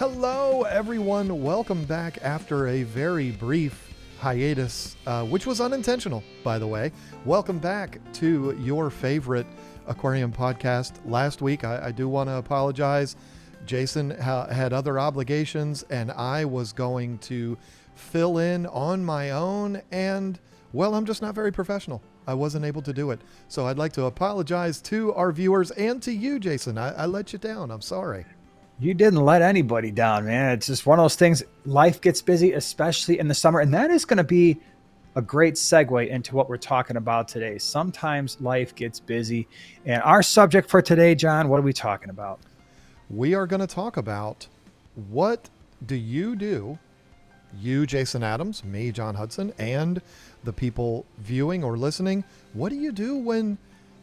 Hello, everyone. Welcome back after a very brief hiatus, which was unintentional, by the way. Welcome back to your favorite aquarium podcast. Last week, I do want to apologize. Jason had other obligations, and I was going to fill in on my own, and, well, I'm just not very professional. I wasn't able to do it. So I'd like to apologize to our viewers and to you, Jason. I let you down. I'm sorry. You didn't let anybody down, man. It's just one of those things. Life gets busy, especially in the summer. And that is going to be a great segue into what we're talking about today. Sometimes life gets busy. And our subject for today, John, what are we talking about? We are going to talk about what do you do, you, Jason Adams, me, John Hudson, and the people viewing or listening. What do you do when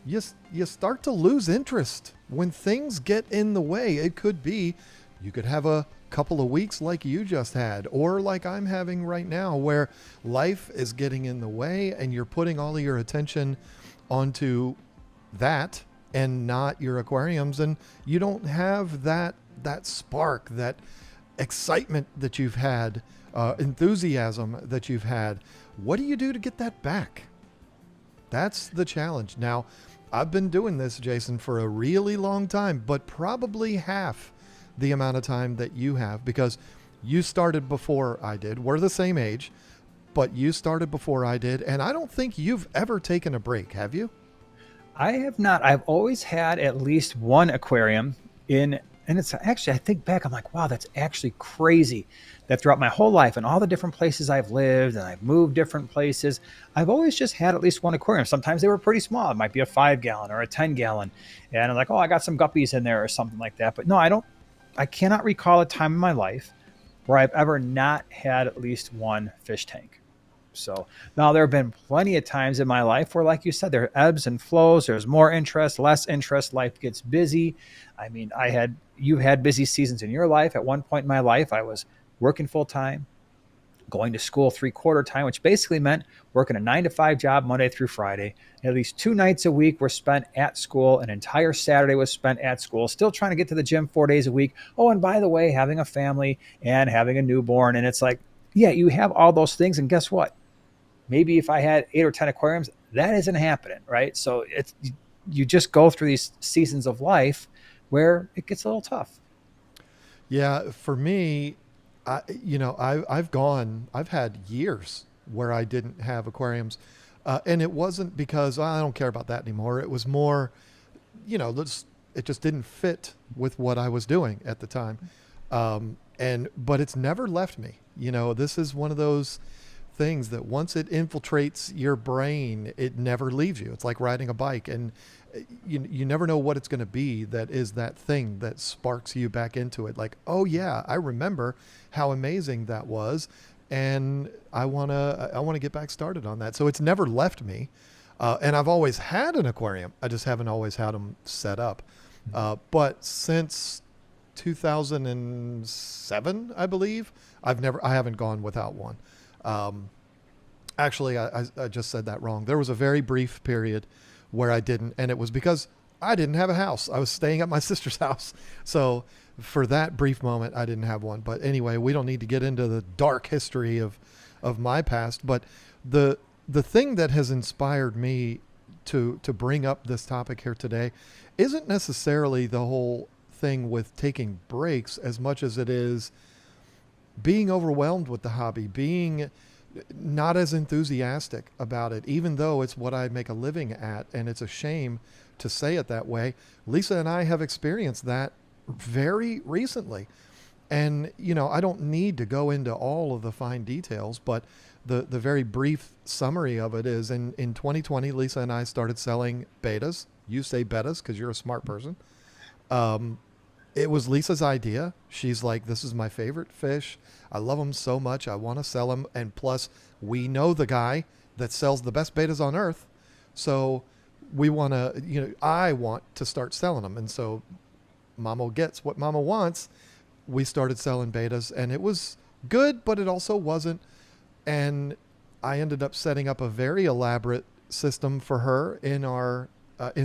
you start to lose interest, when things get in the way? It could be you could have a couple of weeks like you just had, or like I'm having right now, where life is getting in the way and you're putting all of your attention onto that and not your aquariums, and you don't have that spark, that excitement that you've had, enthusiasm that you've had. What do you do to get that back? That's the challenge. Now, I've been doing this, Jason, for a really long time, but probably half the amount of time that you have, because you started before I did. We're the same age, but you started before I did, and I don't think you've ever taken a break, have you? I have not. I've always had at least one aquarium in, and it's actually, I think back, I'm like, wow, that's actually crazy that throughout my whole life and all the different places I've lived and I've moved different places, I've always just had at least one aquarium. Sometimes they were pretty small. It might be a 5-gallon or a 10-gallon. And I'm like, oh, I got some guppies in there or something like that. But no, I cannot recall a time in my life where I've ever not had at least one fish tank. So now there have been plenty of times in my life where, like you said, there are ebbs and flows. There's more interest, less interest. Life gets busy. I mean, you had busy seasons in your life. At one point in my life, I was working full time, going to school 3/4 time, which basically meant working a 9-to-5 job Monday through Friday. At least 2 nights a week were spent at school. An entire Saturday was spent at school, still trying to get to the gym 4 days a week. Oh, and by the way, having a family and having a newborn. And it's like, yeah, you have all those things. And guess what? Maybe if I had 8 or 10 aquariums, that isn't happening, right? So you just go through these seasons of life where it gets a little tough. Yeah, for me, I've had years where I didn't have aquariums, and it wasn't because I don't care about that anymore. It was more, it just didn't fit with what I was doing at the time, but it's never left me. This is one of those things that once it infiltrates your brain, it never leaves you. It's like riding a bike, and you never know what it's going to be that is that thing that sparks you back into it. Like, oh yeah, I remember how amazing that was, and I want to get back started on that. So it's never left me, and I've always had an aquarium. I just haven't always had them set up. But since 2007, I believe, I haven't gone without one. Actually, I just said that wrong. There was a very brief period where I didn't, and it was because I didn't have a house. I was staying at my sister's house. So for that brief moment, I didn't have one. But anyway, we don't need to get into the dark history of my past. But the thing that has inspired me to bring up this topic here today isn't necessarily the whole thing with taking breaks as much as it is being overwhelmed with the hobby, being not as enthusiastic about it, even though it's what I make a living at. And it's a shame to say it that way. Lisa and I have experienced that very recently. And, I don't need to go into all of the fine details, but the very brief summary of it is in 2020, Lisa and I started selling betas. You say betas because you're a smart person. It was Lisa's idea. She's like, this is my favorite fish. I love them so much. I want to sell them. And plus, we know the guy that sells the best betas on earth. So we want to, I want to start selling them. And so Mama gets what Mama wants. We started selling betas, and it was good, but it also wasn't. And I ended up setting up a very elaborate system for her in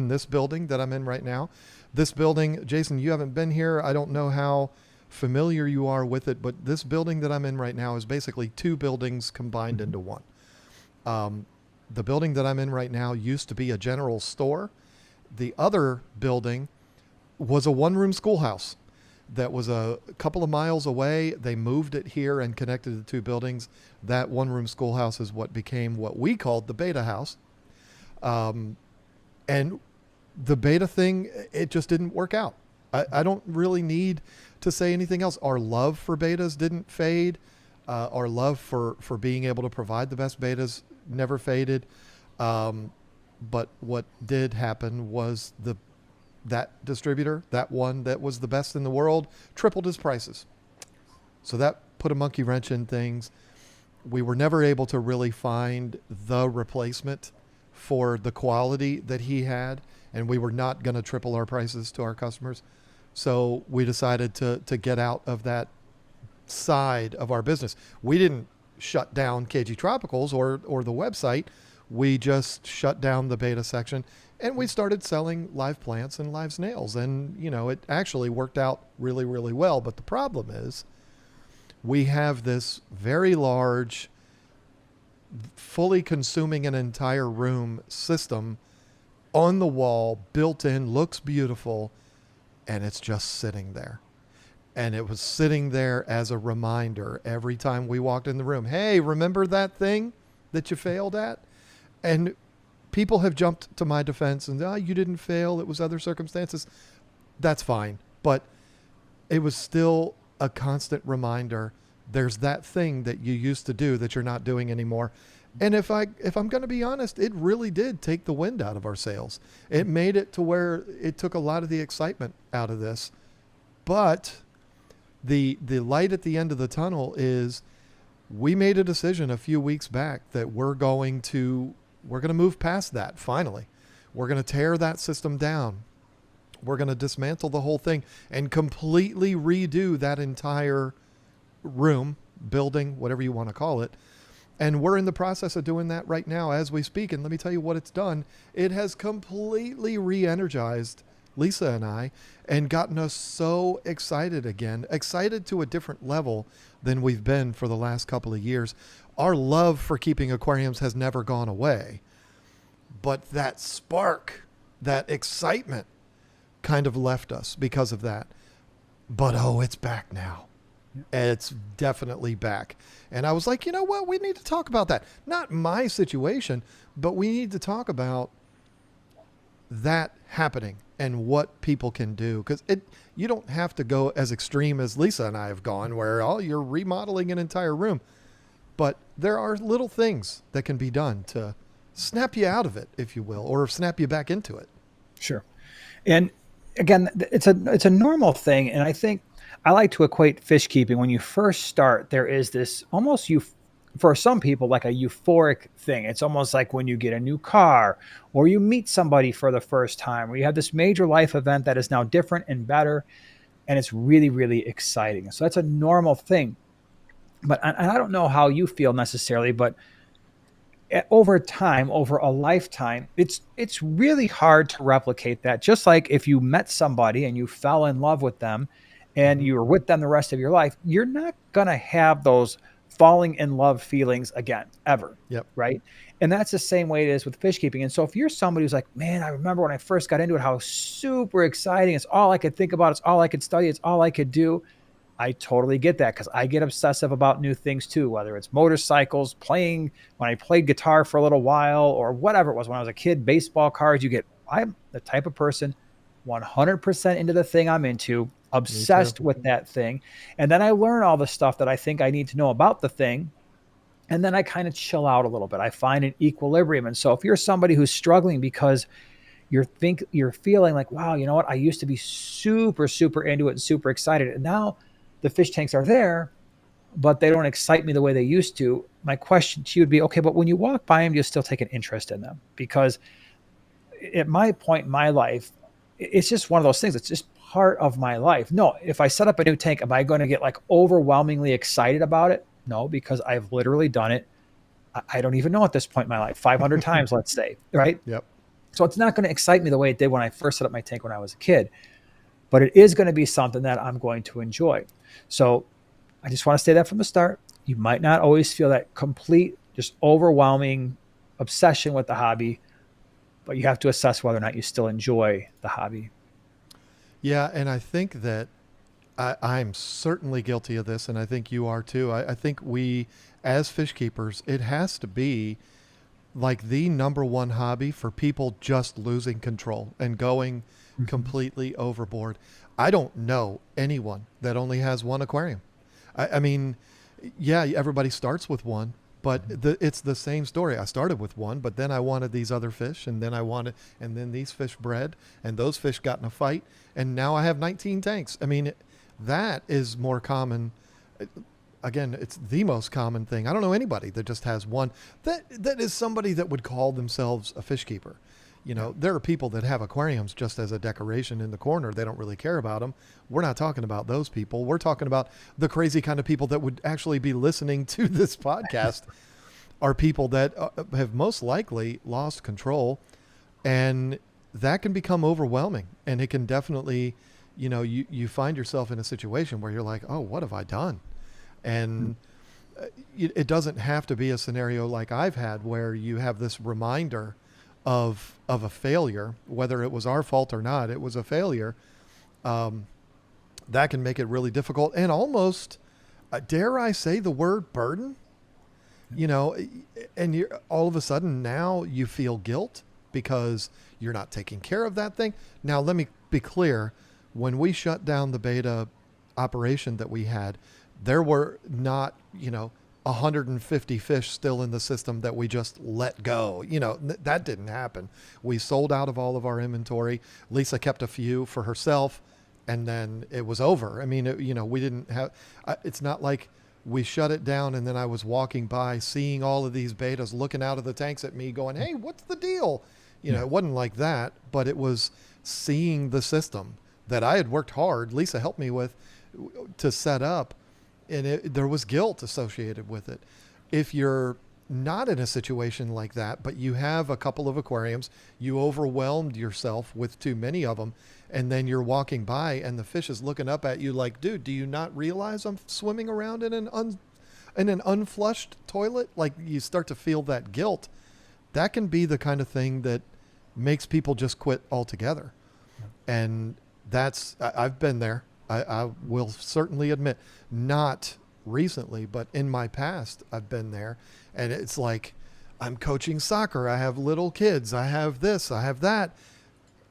this building that I'm in right now. This building, Jason, you haven't been here. I don't know how familiar you are with it, but this building that I'm in right now is basically two buildings combined into one. The building that I'm in right now used to be a general store. The other building was a one-room schoolhouse that was a couple of miles away. They moved it here and connected the two buildings. That one-room schoolhouse is what became what we called the Beta House. And the beta thing, it just didn't work out. I don't really need to say anything else. Our love for betas didn't fade. Our love for being able to provide the best betas never faded. But what did happen was that distributor, that one that was the best in the world, tripled his prices. So that put a monkey wrench in things. We were never able to really find the replacement for the quality that he had, and we were not going to triple our prices to our customers. So we decided to get out of that side of our business. We didn't shut down KG Tropicals or the website. We just shut down the beta section, and we started selling live plants and live snails. And, it actually worked out really, really well. But the problem is we have this very large, fully consuming an entire room system on the wall, built in, looks beautiful, and it's just sitting there. And it was sitting there as a reminder every time we walked in the room. Hey, remember that thing that you failed at? And people have jumped to my defense and, you didn't fail. It was other circumstances. That's fine. But it was still a constant reminder. There's that thing that you used to do that you're not doing anymore. And if I'm going to be honest, it really did take the wind out of our sails. It made it to where it took a lot of the excitement out of this. But the light at the end of the tunnel is we made a decision a few weeks back that we're going to move past that. Finally, we're going to tear that system down. We're going to dismantle the whole thing and completely redo that entire room, building, whatever you want to call it. And we're in the process of doing that right now as we speak. And let me tell you what it's done. It has completely re-energized Lisa and I and gotten us so excited again, excited to a different level than we've been for the last couple of years. Our love for keeping aquariums has never gone away, but that spark, that excitement kind of left us because of that. But, it's back now. It's definitely back. And I was like, you know what? We need to talk about that. Not my situation, but we need to talk about that happening and what people can do. Because you don't have to go as extreme as Lisa and I have gone, where you're remodeling an entire room. But there are little things that can be done to snap you out of it, if you will, or snap you back into it. Sure. And again, it's a normal thing. And I think I like to equate fish keeping. When you first start, there is this almost for some people, like a euphoric thing. It's almost like when you get a new car or you meet somebody for the first time, or you have this major life event that is now different and better. And it's really, really exciting. So that's a normal thing. But I don't know how you feel necessarily, but over time, over a lifetime, it's really hard to replicate that. Just like if you met somebody and you fell in love with them and you were with them the rest of your life, you're not going to have those falling in love feelings again, ever. Yep. Right. And that's the same way it is with fish keeping. And so if you're somebody who's like, man, I remember when I first got into it, how super exciting. It's all I could think about. It's all I could study. It's all I could do. I totally get that, because I get obsessive about new things too, whether it's motorcycles, when I played guitar for a little while, or whatever it was when I was a kid, baseball cards. I'm the type of person 100% into the thing I'm into, obsessed with that thing. And then I learn all the stuff that I think I need to know about the thing. And then I kind of chill out a little bit. I find an equilibrium. And so if you're somebody who's struggling because you're feeling like, wow, you know what? I used to be super, super into it and super excited. And now the fish tanks are there, but they don't excite me the way they used to. My question to you would be, okay, but when you walk by them, do you still take an interest in them? Because at my point in my life, it's just one of those things. It's just part of my life. No, if I set up a new tank, am I going to get like overwhelmingly excited about it? No, because I've literally done it. I don't even know at this point in my life, 500 times, let's say, right? Yep. So it's not going to excite me the way it did when I first set up my tank when I was a kid. but it is going to be something that I'm going to enjoy. So I just want to say that from the start. You might not always feel that complete, just overwhelming obsession with the hobby, but you have to assess whether or not you still enjoy the hobby. Yeah, and I think that I'm certainly guilty of this, and I think you are too. I think we, as fish keepers, it has to be like the number one hobby for people just losing control and going completely overboard. I don't know anyone that only has one aquarium. I mean, yeah, everybody starts with one, but it's the same story. I started with one, but then I wanted these other fish, and then these fish bred, and those fish got in a fight, and now I have 19 tanks. I mean, that is more common. Again, it's the most common thing. I don't know anybody that just has one. That is somebody that would call themselves a fish keeper. You know, there are people that have aquariums just as a decoration in the corner. They don't really care about them. We're not talking about those people. We're talking about the crazy kind of people that would actually be listening to this podcast are people that have most likely lost control, and that can become overwhelming. And it can definitely, you find yourself in a situation where you're like, oh, what have I done? And it doesn't have to be a scenario like I've had where you have this reminder of a failure, whether it was our fault or not. It was a failure. That can make it really difficult and almost, dare I say the word burden, and you're all of a sudden now you feel guilt because you're not taking care of that thing. Now, let me be clear. When we shut down the beta operation that we had, there were not, 150 fish still in the system that we just let go. That didn't happen. We sold out of all of our inventory. Lisa kept a few for herself, and then it was over. I mean, we didn't have, it's not like we shut it down and then I was walking by seeing all of these betas looking out of the tanks at me going, hey, what's the deal? It wasn't like that, but it was seeing the system that I had worked hard, Lisa helped me with, to set up. And there was guilt associated with it. If you're not in a situation like that, but you have a couple of aquariums, you overwhelmed yourself with too many of them, and then you're walking by and the fish is looking up at you like, dude, do you not realize I'm swimming around in an unflushed toilet? Like, you start to feel that guilt. That can be the kind of thing that makes people just quit altogether. And I've been there. I will certainly admit, not recently, but in my past, I've been there. And it's like, I'm coaching soccer. I have little kids. I have this, I have that.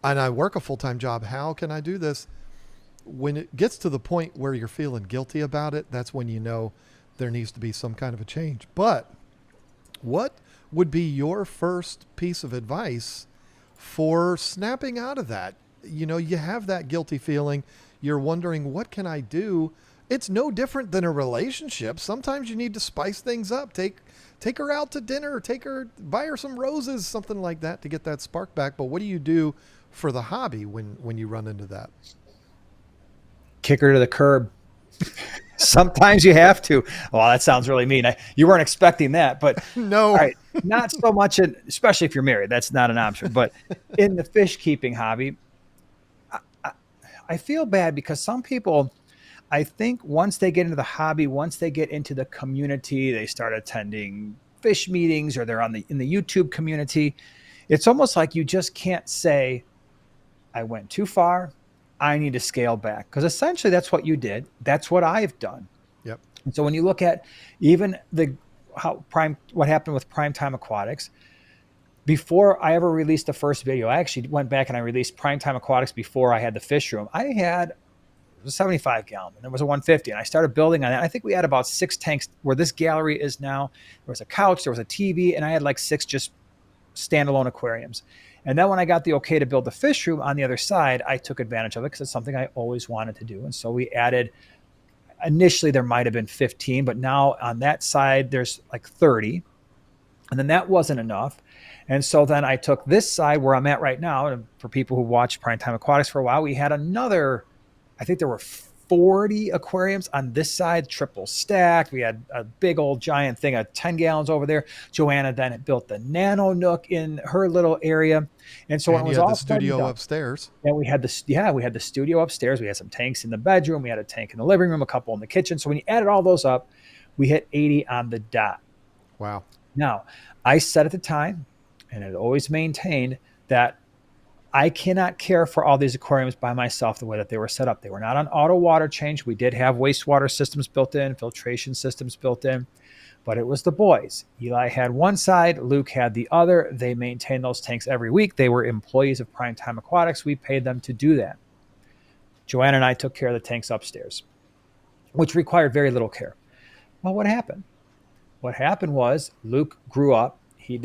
And I work a full-time job. How can I do this? When it gets to the point where you're feeling guilty about it, that's when you know there needs to be some kind of a change. But what would be your first piece of advice for snapping out of that? You have that guilty feeling. You're wondering, what can I do? It's no different than a relationship. Sometimes you need to spice things up. Take her out to dinner, buy her some roses, something like that to get that spark back. But what do you do for the hobby when you run into that? Kick her to the curb. Sometimes you have to. Well, that sounds really mean. You weren't expecting that, but no, all right, not so much, especially if you're married. That's not an option. But in the fish keeping hobby, I feel bad because some people, I think once they get into the hobby, once they get into the community, they start attending fish meetings or they're in the YouTube community. It's almost like you just can't say, I went too far. I need to scale back. Because essentially that's what you did. That's what I've done. Yep. And so when you look at even what happened with Primetime Aquatics, before I ever released the first video, I actually went back and I released Primetime Aquatics before I had the fish room. I had a 75 gallon and there was a 150 and I started building on that. I think we had about 6 tanks where this gallery is now. There was a couch, there was a TV, and I had like 6 just standalone aquariums. And then when I got the okay to build the fish room on the other side, I took advantage of it because it's something I always wanted to do. And so we added, initially there might have been 15, but now on that side there's like 30. And then that wasn't enough. And so then I took this side where I'm at right now. And for people who watched Primetime Aquatics for a while, we had another, I think there were 40 aquariums on this side, triple stacked. We had a big old giant thing of 10 gallons over there. Joanna then built the Nano Nook in her little area. And so when And it you was had all the said and studio done, upstairs. and we had the studio upstairs. We had some tanks in the bedroom. We had a tank in the living room, a couple in the kitchen. So when you added all those up, we hit 80 on the dot. Wow. Now, I said at the time, and it always maintained, that I cannot care for all these aquariums by myself the way that they were set up. They were not on auto water change. We did have wastewater systems built in, filtration systems built in, but it was the boys. Eli had one side, Luke had the other. They maintained those tanks every week. They were employees of Primetime Aquatics. We paid them to do that. Joanna and I took care of the tanks upstairs, which required very little care. Well, what happened? What happened was Luke grew up. He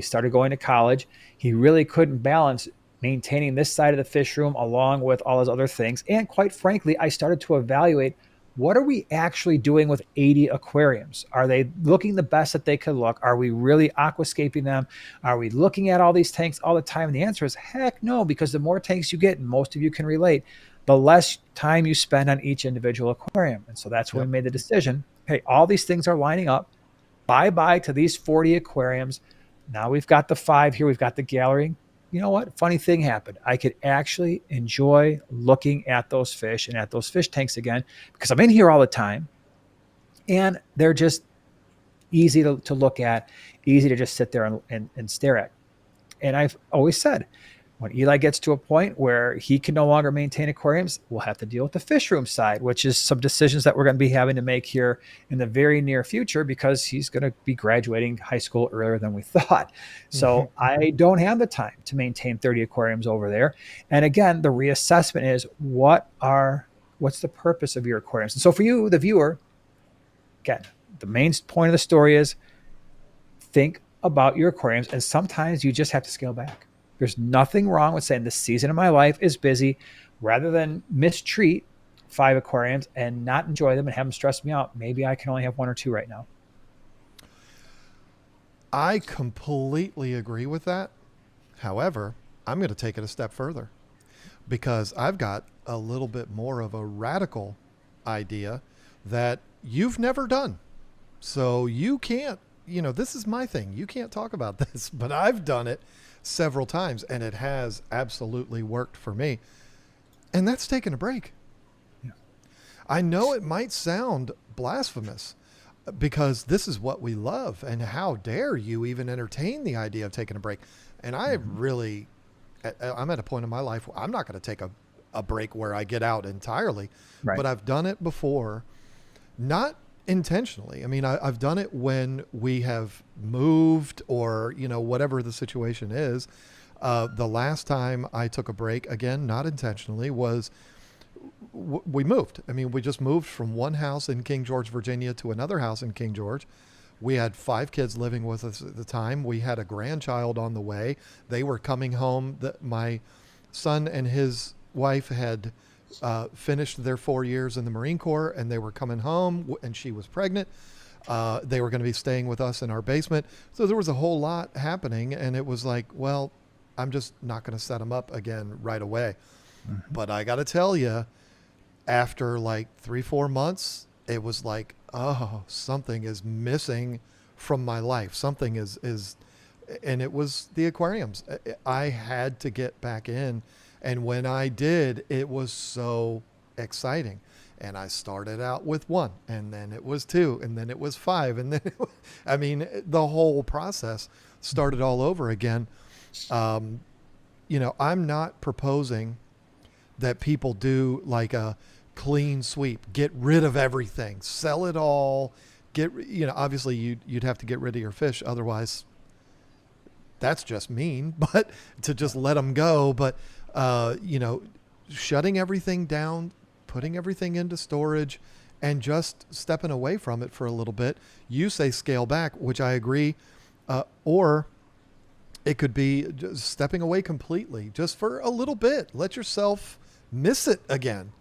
started going to college. He really couldn't balance maintaining this side of the fish room along with all those other things. And quite frankly, I started to evaluate, what are we actually doing with 80 aquariums? Are they looking the best that they could look? Are we really aquascaping them? Are we looking at all these tanks all the time? And the answer is heck no, because the more tanks you get, and most of you can relate, the less time you spend on each individual aquarium. And so that's when we made the decision, hey, all these things are lining up. Bye-bye to these 40 aquariums. Now we've got the 5 here. We've got the gallery. You know what? Funny thing happened. I could actually enjoy looking at those fish and at those fish tanks again because I'm in here all the time. And they're just easy to look at, easy to just sit there and stare at. And I've always said, when Eli gets to a point where he can no longer maintain aquariums, we'll have to deal with the fish room side, which is some decisions that we're going to be having to make here in the very near future because he's going to be graduating high school earlier than we thought. So I don't have the time to maintain 30 aquariums over there. And again, the reassessment is what's the purpose of your aquariums? And so for you, the viewer, again, the main point of the story is think about your aquariums. And sometimes you just have to scale back. There's nothing wrong with saying this season of my life is busy. Rather than mistreat 5 aquariums and not enjoy them and have them stress me out, maybe I can only have 1 or 2 right now. I completely agree with that. However, I'm going to take it a step further because I've got a little bit more of a radical idea that you've never done. So you can't, this is my thing. You can't talk about this, but I've done it several times and it has absolutely worked for me. And that's taking a break. Yeah. I know it might sound blasphemous because this is what we love, and how dare you even entertain the idea of taking a break? And I'm at a point in my life where I'm not going to take a break where I get out entirely, Right. but I've done it before, not intentionally. I mean, I've done it when we have moved or, whatever the situation is. The last time I took a break, again, not intentionally, was we moved. I mean, we just moved from one house in King George, Virginia to another house in King George. We had 5 kids living with us at the time. We had a grandchild on the way. They were coming home. My son and his wife had finished their 4 years in the Marine Corps, and they were coming home, and she was pregnant. They were going to be staying with us in our basement. So there was a whole lot happening, and it was like, well, I'm just not going to set them up again right away. Mm-hmm. But I got to tell you, after like 3-4 months, it was like, oh, something is missing from my life. Something is, and it was the aquariums. I had to get back in. And when I did, it was so exciting. And I started out with 1, and then it was 2, and then it was 5. And then, the whole process started all over again. I'm not proposing that people do like a clean sweep, get rid of everything, sell it all, obviously you'd have to get rid of your fish. Otherwise that's just mean, but to just let them go. But, shutting everything down, putting everything into storage, and just stepping away from it for a little bit. You say scale back, which I agree. Or it could be just stepping away completely, just for a little bit. Let yourself miss it again.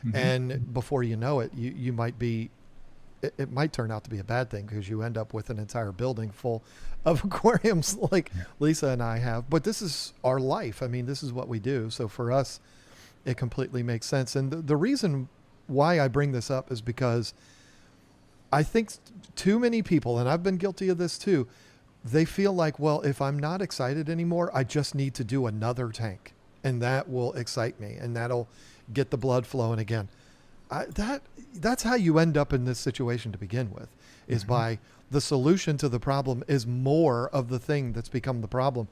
Mm-hmm. And before you know it, you might be, it might turn out to be a bad thing because you end up with an entire building full of aquariums like Lisa and I have. But this is our life. I mean, this is what we do. So for us, it completely makes sense. And the reason why I bring this up is because I think too many people, and I've been guilty of this too, they feel like, well, if I'm not excited anymore, I just need to do another tank and that will excite me and that'll get the blood flowing again. That's how you end up in this situation to begin with, is by the solution to the problem is more of the thing that's become the problem.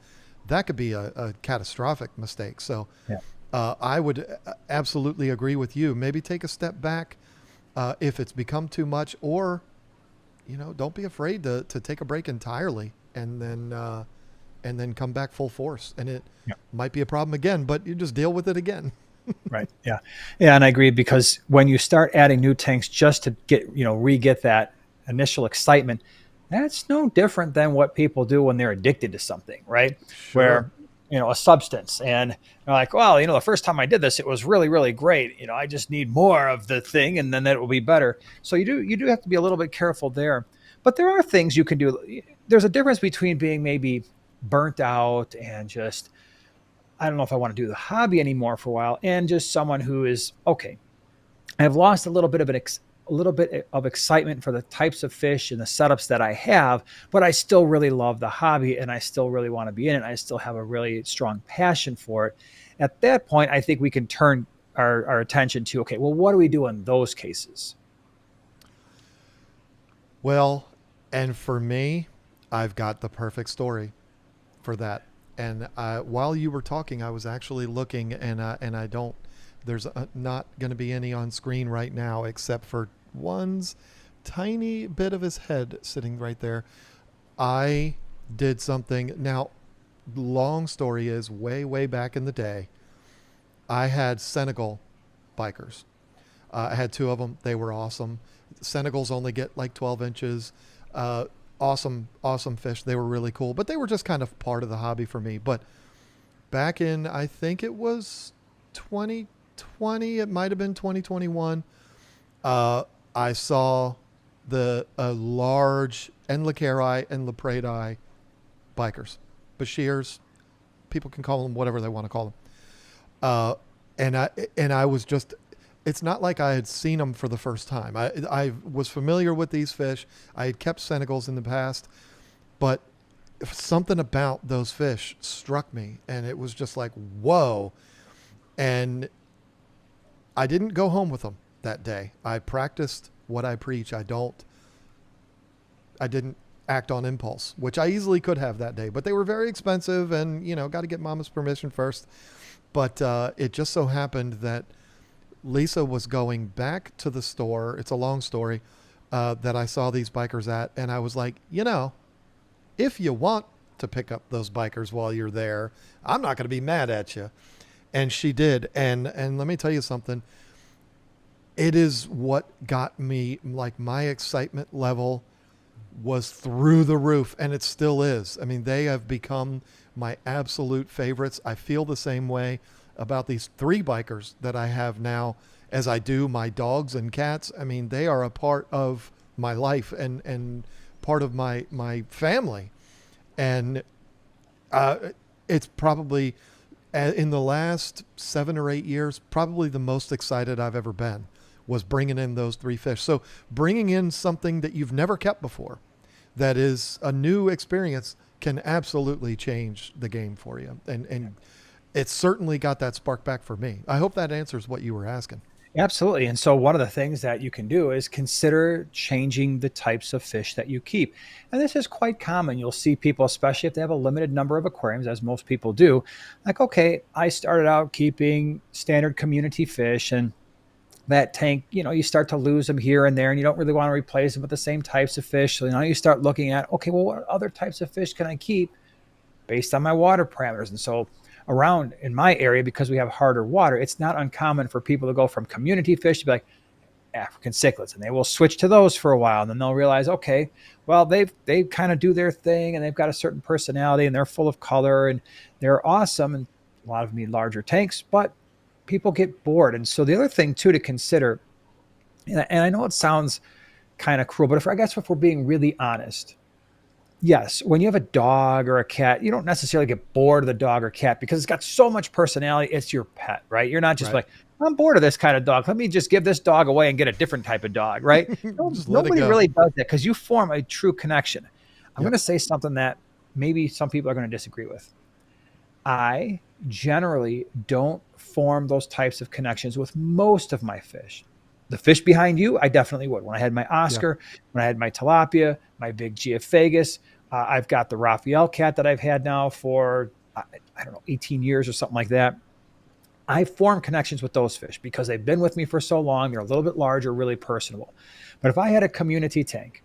That could be a catastrophic mistake. So Yeah. I would absolutely agree with you. Maybe take a step back if it's become too much, or don't be afraid to take a break entirely and then come back full force. And it Yeah. might be a problem again, but you just deal with it again. Right. Yeah. Yeah. And I agree, because when you start adding new tanks just to get, re-get that initial excitement, that's no different than what people do when they're addicted to something, right? Sure. Where, a substance, and they're like, well, the first time I did this, it was really, really great. I just need more of the thing and then that will be better. So you do have to be a little bit careful there. But there are things you can do. There's a difference between being maybe burnt out and just, I don't know if I want to do the hobby anymore for a while, and just someone who is, okay, I've lost a little bit of excitement for the types of fish and the setups that I have, but I still really love the hobby and I still really want to be in it. I still have a really strong passion for it. At that point, I think we can turn our attention to, okay, well, what do we do in those cases? Well, and for me, I've got the perfect story for that. And while you were talking, I was actually looking, and I don't. There's not going to be any on screen right now, except for one's tiny bit of his head sitting right there. I did something. Now, long story is, way back in the day, I had Senegal bikers. I had two of them. They were awesome. Senegals only get like 12 inches. Awesome fish. They were really cool, but they were just kind of part of the hobby for me. But back in, I think it was 2020, it might have been 2021, I saw the large Enlacari and Lepredii bikers, Bashirs. People can call them whatever they want to call them. And I was just, it's not like I had seen them for the first time. I was familiar with these fish. I had kept Senegals in the past, but something about those fish struck me, and it was just like, whoa. And I didn't go home with them that day. I practiced what I preach. I didn't act on impulse, which I easily could have that day, but they were very expensive and, got to get mama's permission first. But it just so happened that Lisa was going back to the store. It's a long story that I saw these bikers at. And I was like, if you want to pick up those bikers while you're there, I'm not going to be mad at you. And she did. And let me tell you something. It is what got me, like, my excitement level was through the roof, and it still is. I mean, they have become my absolute favorites. I feel the same way about these three bikers that I have now as I do my dogs and cats. I mean, they are a part of my life and part of my family. And it's probably, in the last 7 or 8 years, probably the most excited I've ever been was bringing in those three fish. So bringing in something that you've never kept before, that is a new experience, can absolutely change the game for you. And it's certainly got that spark back for me. I hope that answers what you were asking. Absolutely. And so one of the things that you can do is consider changing the types of fish that you keep. And this is quite common. You'll see people, especially if they have a limited number of aquariums, as most people do, like, okay, I started out keeping standard community fish, and that tank, you start to lose them here and there, and you don't really want to replace them with the same types of fish. So now you start looking at, okay, well, what other types of fish can I keep based on my water parameters? And so around in my area, because we have harder water, it's not uncommon for people to go from community fish to be like African cichlids, and they will switch to those for a while, and then they'll realize, okay, well, they kind of do their thing, and they've got a certain personality, and they're full of color, and they're awesome, and a lot of them need larger tanks, but people get bored. And so the other thing too to consider, and I know it sounds kind of cruel, but I guess if we're being really honest, Yes, when you have a dog or a cat, you don't necessarily get bored of the dog or cat because it's got so much personality. It's your pet, right? You're not just Right. like, I'm bored of this kind of dog. Let me just give this dog away and get a different type of dog, right? No, Just let it nobody go. really does that because you form a true connection. I'm going Yep. to say something that maybe some people are going to disagree with. I generally don't form those types of connections with most of my fish. The fish behind you, I definitely would. When I had my Yeah. Oscar, when I had my tilapia, my big Geophagus, I've got the Raphael cat that I've had now for, I don't know, 18 years or something like that. I form connections with those fish because they've been with me for so long. They're a little bit larger, really personable. But if I had a community tank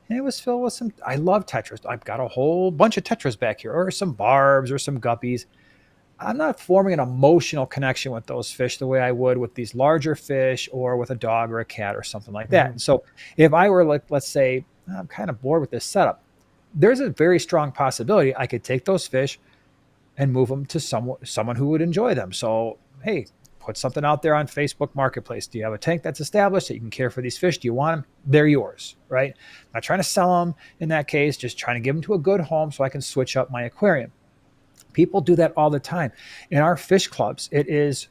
and it was filled with some, I love tetras. I've got a whole bunch of tetras back here, or some barbs, or some guppies. I'm not forming an emotional connection with those fish the way I would with these larger fish or with a dog or a cat or something like that. Hmm. And so if I were like, let's say, I'm kind of bored with this setup, there's a very strong possibility I could take those fish and move them to someone who would enjoy them. So, hey, put something out there on Facebook Marketplace. Do you have a tank that's established that you can care for these fish? Do you want them? They're yours, right? I'm not trying to sell them in that case, just trying to give them to a good home so I can switch up my aquarium. People do that all the time. In our fish clubs, it's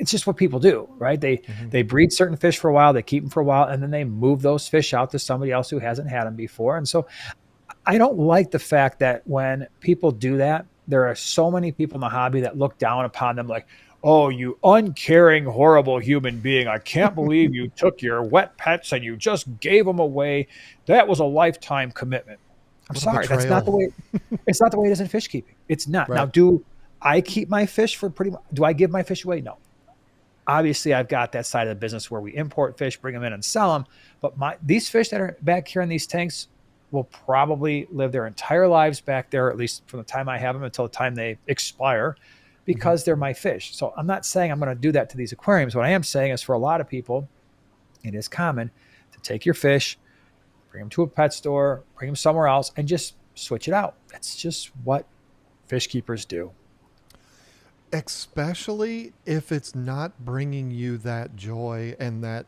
just what people do, right? They Hmm. they breed certain fish for a while, they keep them for a while, and then they move those fish out to somebody else who hasn't had them before. And so I don't like the fact that when people do that, there are so many people in the hobby that look down upon them like, oh, you uncaring, horrible human being. I can't believe you took your wet pets and you just gave them away. That was a lifetime commitment. I'm What a sorry. That's not betrayal. the way. It's not the way it is in fish keeping. It's not. Now, Right. do I keep my fish for pretty much, do I give my fish away? No. Obviously, I've got that side of the business where we import fish, bring them in and sell them. But these fish that are back here in these tanks will probably live their entire lives back there, at least from the time I have them until the time they expire, Hmm. because they're my fish. So I'm not saying I'm going to do that to these aquariums. What I am saying is for a lot of people, it is common to take your fish, bring them to a pet store, bring them somewhere else, and just switch it out. That's just what fish keepers do. Especially if it's not bringing you that joy and that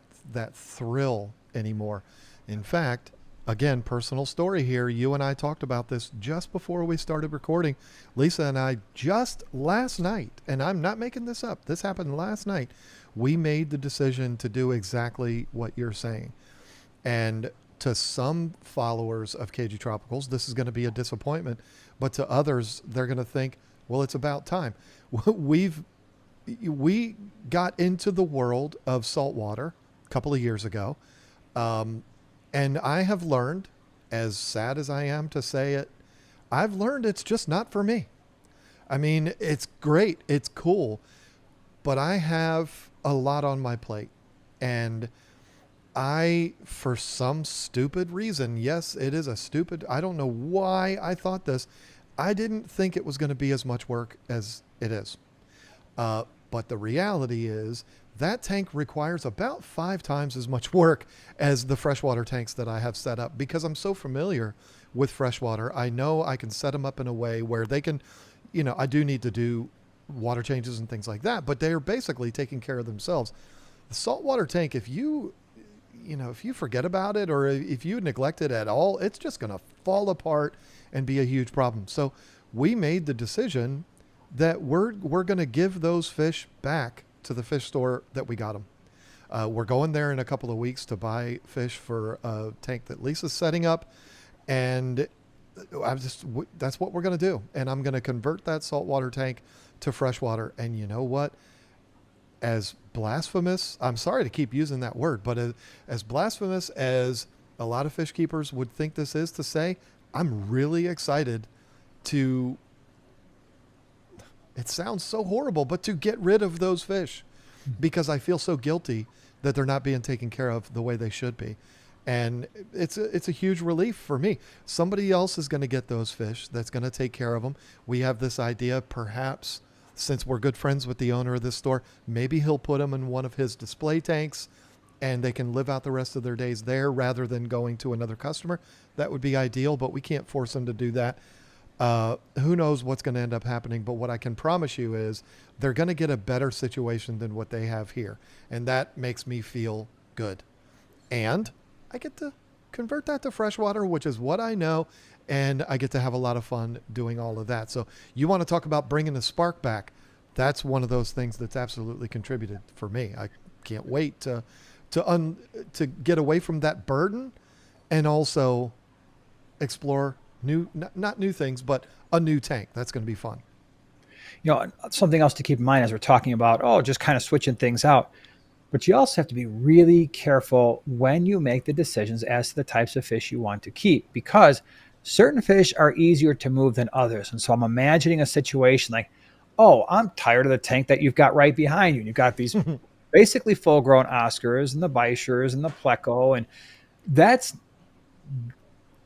thrill anymore. In fact, again, personal story here. You and I talked about this just before we started recording. Lisa and I just last night, and I'm not making this up. This happened last night. We made the decision to do exactly what you're saying. And to some followers of KG Tropicals, this is going to be a disappointment, but to others, they're going to think, well, it's about time. We've we got into the world of saltwater a couple of years ago, um, and I have learned, as sad as I am to say it, I've learned it's just not for me. I mean, it's great, it's cool, but I have a lot on my plate, and for some stupid reason, yes, it is a stupid, I don't know why I thought this. I didn't think it was going to be as much work as it is. Uh, but the reality is that tank requires about 5 times as much work as the freshwater tanks that I have set up because I'm so familiar with freshwater. I know I can set them up in a way where they can, I do need to do water changes and things like that, but they're basically taking care of themselves. The saltwater tank, if you forget about it or if you neglect it at all, it's just going to fall apart and be a huge problem. So we made the decision that we're going to give those fish back to the fish store that we got them. We're going there in a couple of weeks to buy fish for a tank that Lisa's setting up, and that's what we're going to do. And I'm going to convert that saltwater tank to freshwater. And you know what? As blasphemous, I'm sorry to keep using that word, but as blasphemous as a lot of fish keepers would think this is to say, I'm really excited to, it sounds so horrible, but to get rid of those fish because I feel so guilty that they're not being taken care of the way they should be. And it's a huge relief for me. Somebody else is going to get those fish that's going to take care of them. We have this idea, perhaps, since we're good friends with the owner of this store, maybe he'll put them in one of his display tanks and they can live out the rest of their days there rather than going to another customer. That would be ideal, but we can't force them to do that. Who knows what's going to end up happening, but what I can promise you is they're going to get a better situation than what they have here. And that makes me feel good. And I get to convert that to freshwater, which is what I know. And I get to have a lot of fun doing all of that. So you want to talk about bringing the spark back. That's one of those things that's absolutely contributed for me. I can't wait to get away from that burden and also explore new, not new things, but a new tank. That's going to be fun. Something else to keep in mind as we're talking about, just kind of switching things out. But you also have to be really careful when you make the decisions as to the types of fish you want to keep, because certain fish are easier to move than others. And so I'm imagining a situation like, I'm tired of the tank that you've got right behind you. And you've got these basically full-grown Oscars and the Bichers and the Pleco. And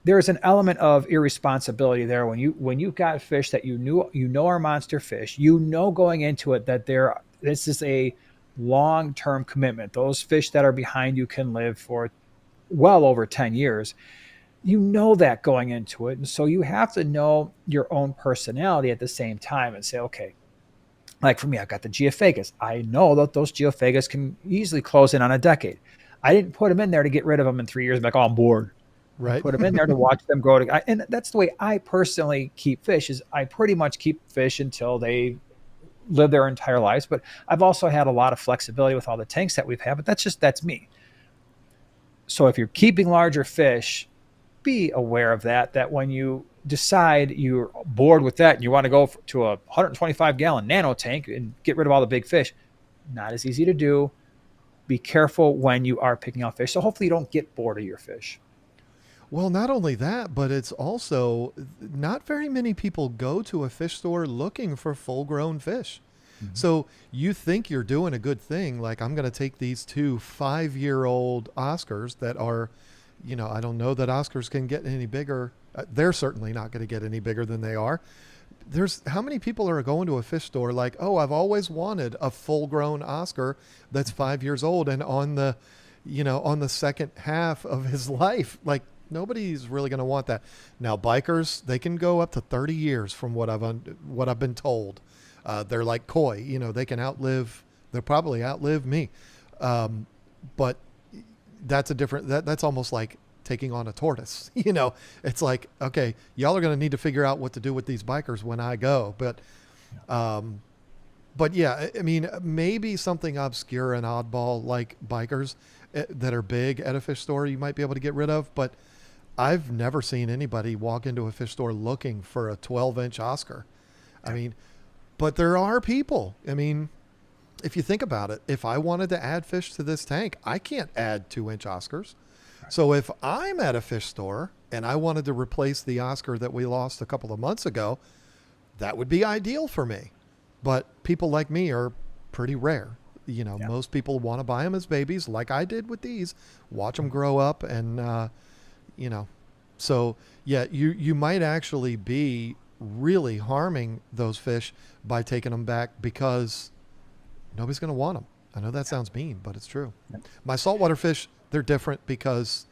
there's an element of irresponsibility there when you've got fish that you know are monster fish, going into it that this is a long-term commitment. Those fish that are behind you can live for well over 10 years. That going into it. And so you have to know your own personality at the same time and say, okay, like for me, I've got the Geophagus. I know that those Geophagus can easily close in on a decade. I didn't put them in there to get rid of them in 3 years. I'm like, I'm bored. Right. I put them in there to watch them grow. And that's the way I personally keep fish. Is I pretty much keep fish until they live their entire lives. But I've also had a lot of flexibility with all the tanks that we've had. But that's me. So if you're keeping larger fish, be aware of that when you decide you're bored with that and you want to go to a 125 gallon nano tank and get rid of all the big fish, not as easy to do. Be careful when you are picking out fish. So hopefully you don't get bored of your fish. Well, not only that, but it's also not very many people go to a fish store looking for full grown fish. Mm-hmm. So you think you're doing a good thing. Like, I'm going to take these 2 5-year-old Oscars that are, I don't know that Oscars can get any bigger. They're certainly not going to get any bigger than they are. How many people are going to a fish store like, I've always wanted a full grown Oscar that's 5 years old and on the second half of his life. Like, nobody's really going to want that. Now, bikers, they can go up to 30 years from what I've been told. They're like koi, they'll probably outlive me. But that's that's almost like taking on a tortoise. It's like, okay, y'all are going to need to figure out what to do with these bikers when I go. But yeah, I mean, maybe something obscure and oddball like bikers that are big at a fish store you might be able to get rid of. But I've never seen anybody walk into a fish store looking for a 12-inch Oscar. I mean, but there are people. I mean, if you think about it, if I wanted to add fish to this tank, I can't add 2-inch Oscars. So if I'm at a fish store and I wanted to replace the Oscar that we lost a couple of months ago, that would be ideal for me. But people like me are pretty rare. Most people want to buy them as babies like I did with these, watch them grow up and, so yeah, you might actually be really harming those fish by taking them back because nobody's going to want them. I know that sounds mean, but it's true. My saltwater fish, they're different because,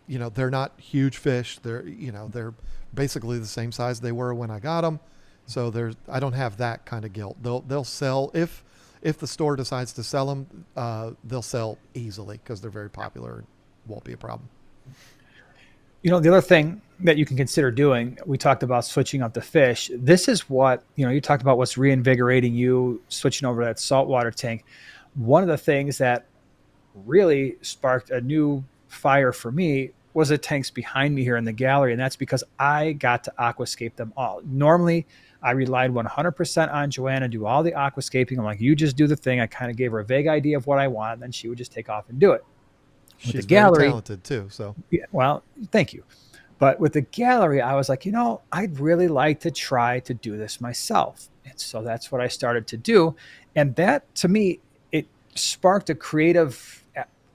they're not huge fish. They're basically the same size they were when I got them. So I don't have that kind of guilt. They'll sell if the store decides to sell them, they'll sell easily because they're very popular. It won't be a problem. The other thing that you can consider doing, we talked about switching up the fish. This is what, you talked about what's reinvigorating you, switching over to that saltwater tank. One of the things that really sparked a new fire for me was the tanks behind me here in the gallery. And that's because I got to aquascape them all. Normally, I relied 100% on Joanna, do all the aquascaping. I'm like, you just do the thing. I kind of gave her a vague idea of what I want, and then she would just take off and do it. She's very talented too. So yeah, well, thank you. But with the gallery, I was like, I'd really like to try to do this myself. And so that's what I started to do. And that, to me, it sparked a creative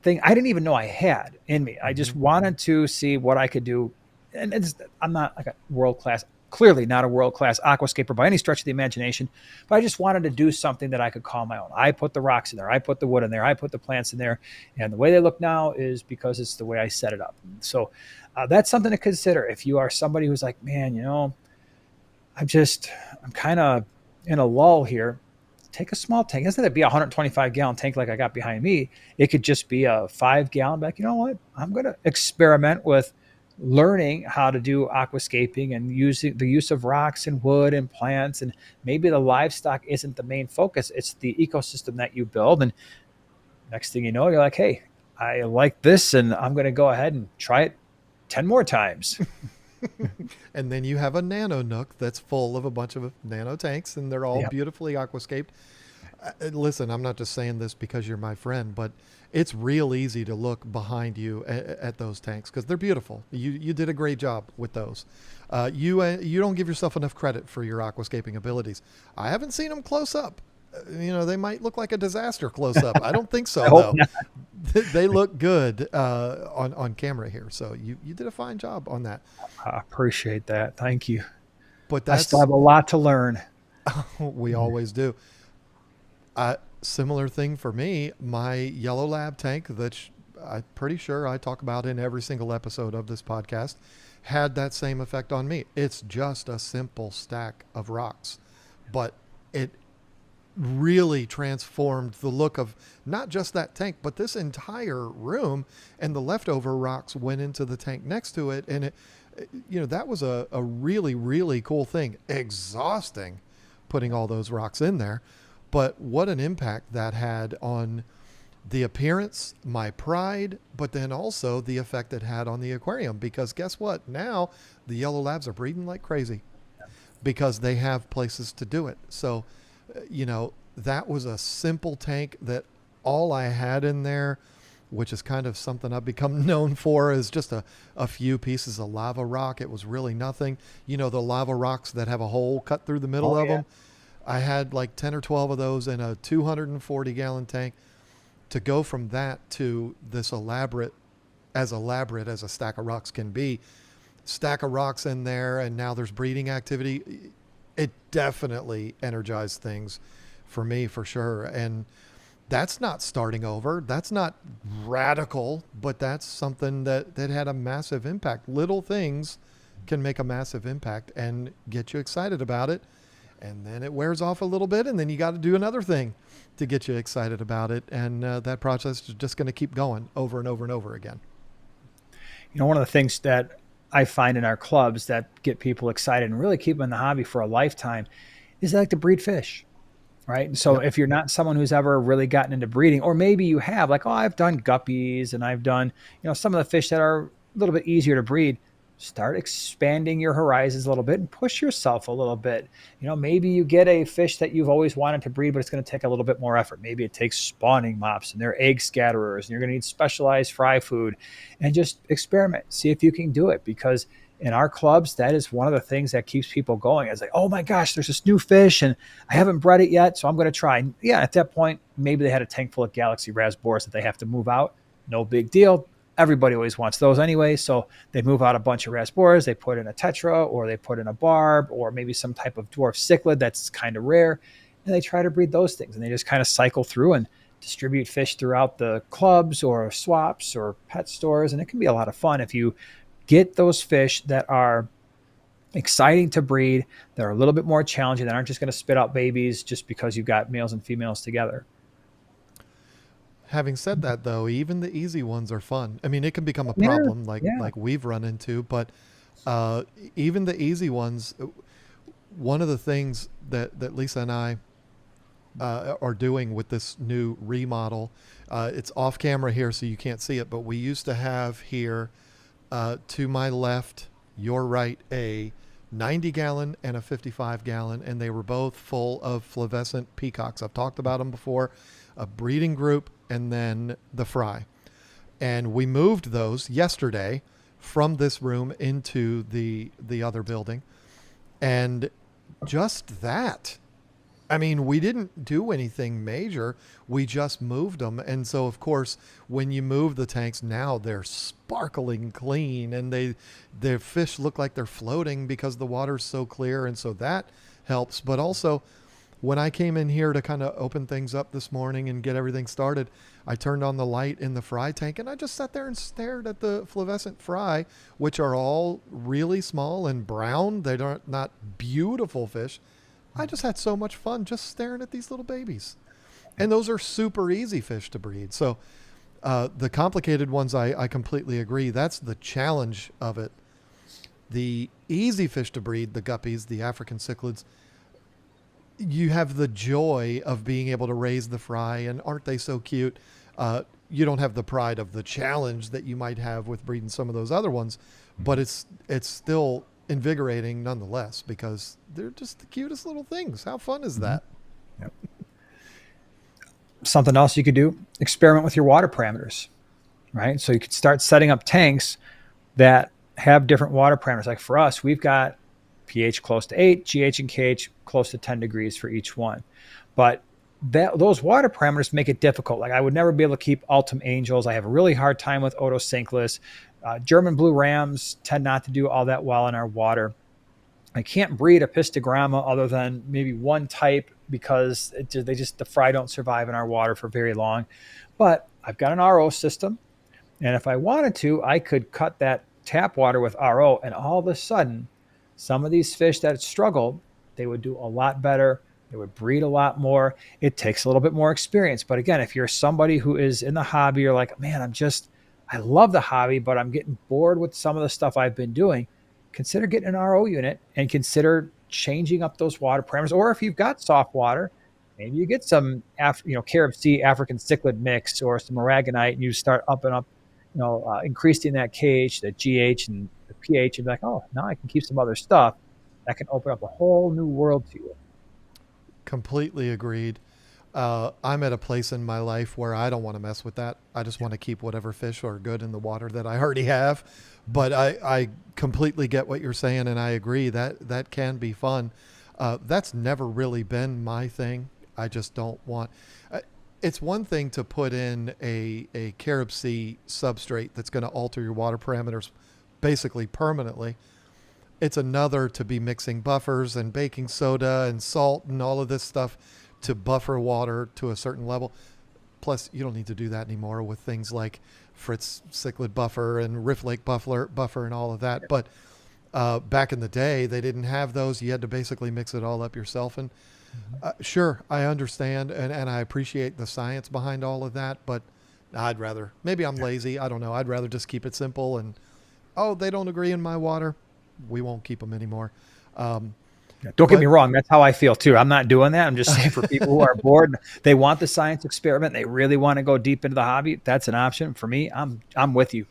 thing I didn't even know I had in me. I just wanted to see what I could do. And I'm not like clearly not a world-class aquascaper by any stretch of the imagination, but I just wanted to do something that I could call my own. I put the rocks in there. I put the wood in there. I put the plants in there. And the way they look now is because it's the way I set it up. So that's something to consider. If you are somebody who's like, man, I'm kind of in a lull here, take a small tank. It doesn't have to be a 125 gallon tank like I got behind me. It could just be a 5 gallon bag. You know what? I'm going to experiment with learning how to do aquascaping and using the use of rocks and wood and plants. And maybe the livestock isn't the main focus. It's the ecosystem that you build. And next thing you know, you're like, hey, I like this and I'm going to go ahead and try it 10 more times. And then you have a nano nook that's full of a bunch of nano tanks, and they're all Yep. beautifully aquascaped. Listen, I'm not just saying this because you're my friend, but it's real easy to look behind you at those tanks because they're beautiful. You did a great job with those. You don't give yourself enough credit for your aquascaping abilities. I haven't seen them close up. They might look like a disaster close up. I don't think so I hope though. not. They look good on camera here. So you did a fine job on that. I appreciate that. Thank you. But I that's still have a lot to learn. we always do. Similar thing for me. My Yellow Lab tank that I'm pretty sure I talk about in every single episode of this podcast had that same effect on me. It's just a simple stack of rocks, but it really transformed the look of not just that tank, but this entire room, and the leftover rocks went into the tank next to it. And that was a really, really cool thing. Exhausting putting all those rocks in there, but what an impact that had on the appearance, my pride, but then also the effect it had on the aquarium, because guess what? Now the Yellow Labs are breeding like crazy because they have places to do it. So, that was a simple tank that all I had in there, which is kind of something I've become known for, is just a few pieces of lava rock. It was really nothing. The lava rocks that have a hole cut through the middle of them. I had like 10 or 12 of those in a 240 gallon tank. To go from that to this elaborate as a stack of rocks can be, stack of rocks in there, and now there's breeding activity. It definitely energized things for me, for sure. And that's not starting over. That's not radical, but that's something that had a massive impact. Little things can make a massive impact and get you excited about it. And then it wears off a little bit, and then you got to do another thing to get you excited about it. And that process is just going to keep going over and over and over again. One of the things that I find in our clubs that get people excited and really keep them in the hobby for a lifetime is they like to breed fish, right? And so if you're not someone who's ever really gotten into breeding, or maybe you have, like, I've done guppies and I've done, some of the fish that are a little bit easier to breed, start expanding your horizons a little bit and push yourself a little bit. Maybe you get a fish that you've always wanted to breed, but it's going to take a little bit more effort. Maybe it takes spawning mops and they're egg scatterers, and you're going to need specialized fry food, and just experiment, see if you can do it. Because in our clubs, that is one of the things that keeps people going. It's like, oh my gosh, there's this new fish and I haven't bred it yet, so I'm going to try. Yeah, at that point, maybe they had a tank full of Galaxy Raspboras that they have to move out. No big deal. Everybody always wants those anyway. So they move out a bunch of Rasboras, they put in a Tetra, or they put in a Barb, or maybe some type of dwarf cichlid that's kind of rare. And they try to breed those things. And they just kind of cycle through and distribute fish throughout the clubs or swaps or pet stores. And it can be a lot of fun if you get those fish that are exciting to breed, that are a little bit more challenging, that aren't just going to spit out babies just because you've got males and females together. Having said that, though, even the easy ones are fun. I mean, it can become a problem like we've run into, but even the easy ones, one of the things that Lisa and I are doing with this new remodel, it's off camera here so you can't see it, but we used to have here to my left, your right, a 90 gallon and a 55 gallon, and they were both full of flavescent peacocks. I've talked about them before. A breeding group, and then the fry. And we moved those yesterday from this room into the other building. And just that, I mean, we didn't do anything major. We just moved them. And so, of course, when you move the tanks, now they're sparkling clean, and their fish look like they're floating because the water's so clear. And so that helps. But also, when I came in here to kind of open things up this morning and get everything started, I turned on the light in the fry tank, and I just sat there and stared at the flavescent fry, which are all really small and brown. They're not beautiful fish, I just had so much fun just staring at these little babies. And those are super easy fish to breed. So the complicated ones, I completely agree. That's the challenge of it. The easy fish to breed, the guppies, the African cichlids, you have the joy of being able to raise the fry, and aren't they so cute? You don't have the pride of the challenge that you might have with breeding some of those other ones, but it's still invigorating nonetheless because they're just the cutest little things. How fun is that? Yep. Something else you could do, experiment with your water parameters, right? So you could start setting up tanks that have different water parameters. Like for us, we've got pH close to 8, GH and KH close to 10 degrees for each one. But those water parameters make it difficult. Like I would never be able to keep Ultim Angels. I have a really hard time with Otocinclus. German blue rams tend not to do all that well in our water. I can't breed a pistogramma other than maybe one type because the fry don't survive in our water for very long. But I've got an RO system, and if I wanted to, I could cut that tap water with RO, and all of a sudden, some of these fish that struggled, they would do a lot better. They would breed a lot more. It takes a little bit more experience. But again, if you're somebody who is in the hobby, you're like, man, I love the hobby, but I'm getting bored with some of the stuff I've been doing. Consider getting an RO unit and consider changing up those water parameters. Or if you've got soft water, maybe you get some Carib Sea African cichlid mix or some aragonite, and you start up and up, increasing that KH, the GH, and the pH, and be like, oh, now I can keep some other stuff that can open up a whole new world to you. Completely agreed. I'm at a place in my life where I don't want to mess with that. I just want to keep whatever fish are good in the water that I already have. But I completely get what you're saying, and I agree that can be fun. That's never really been my thing. I just don't want. It's one thing to put in a Carib Sea substrate that's going to alter your water parameters basically permanently. It's another to be mixing buffers and baking soda and salt and all of this stuff to buffer water to a certain level. Plus, you don't need to do that anymore with things like Fritz Cichlid Buffer and Rift Lake Buffer and all of that. But back in the day, they didn't have those. You had to basically mix it all up yourself. And sure, I understand and I appreciate the science behind all of that. But maybe I'm lazy. I don't know. I'd rather just keep it simple. And, they don't agree in my water. We won't keep them anymore. Don't get me wrong. That's how I feel too. I'm not doing that. I'm just saying for people who are bored, they want the science experiment. They really want to go deep into the hobby. That's an option for me. I'm with you.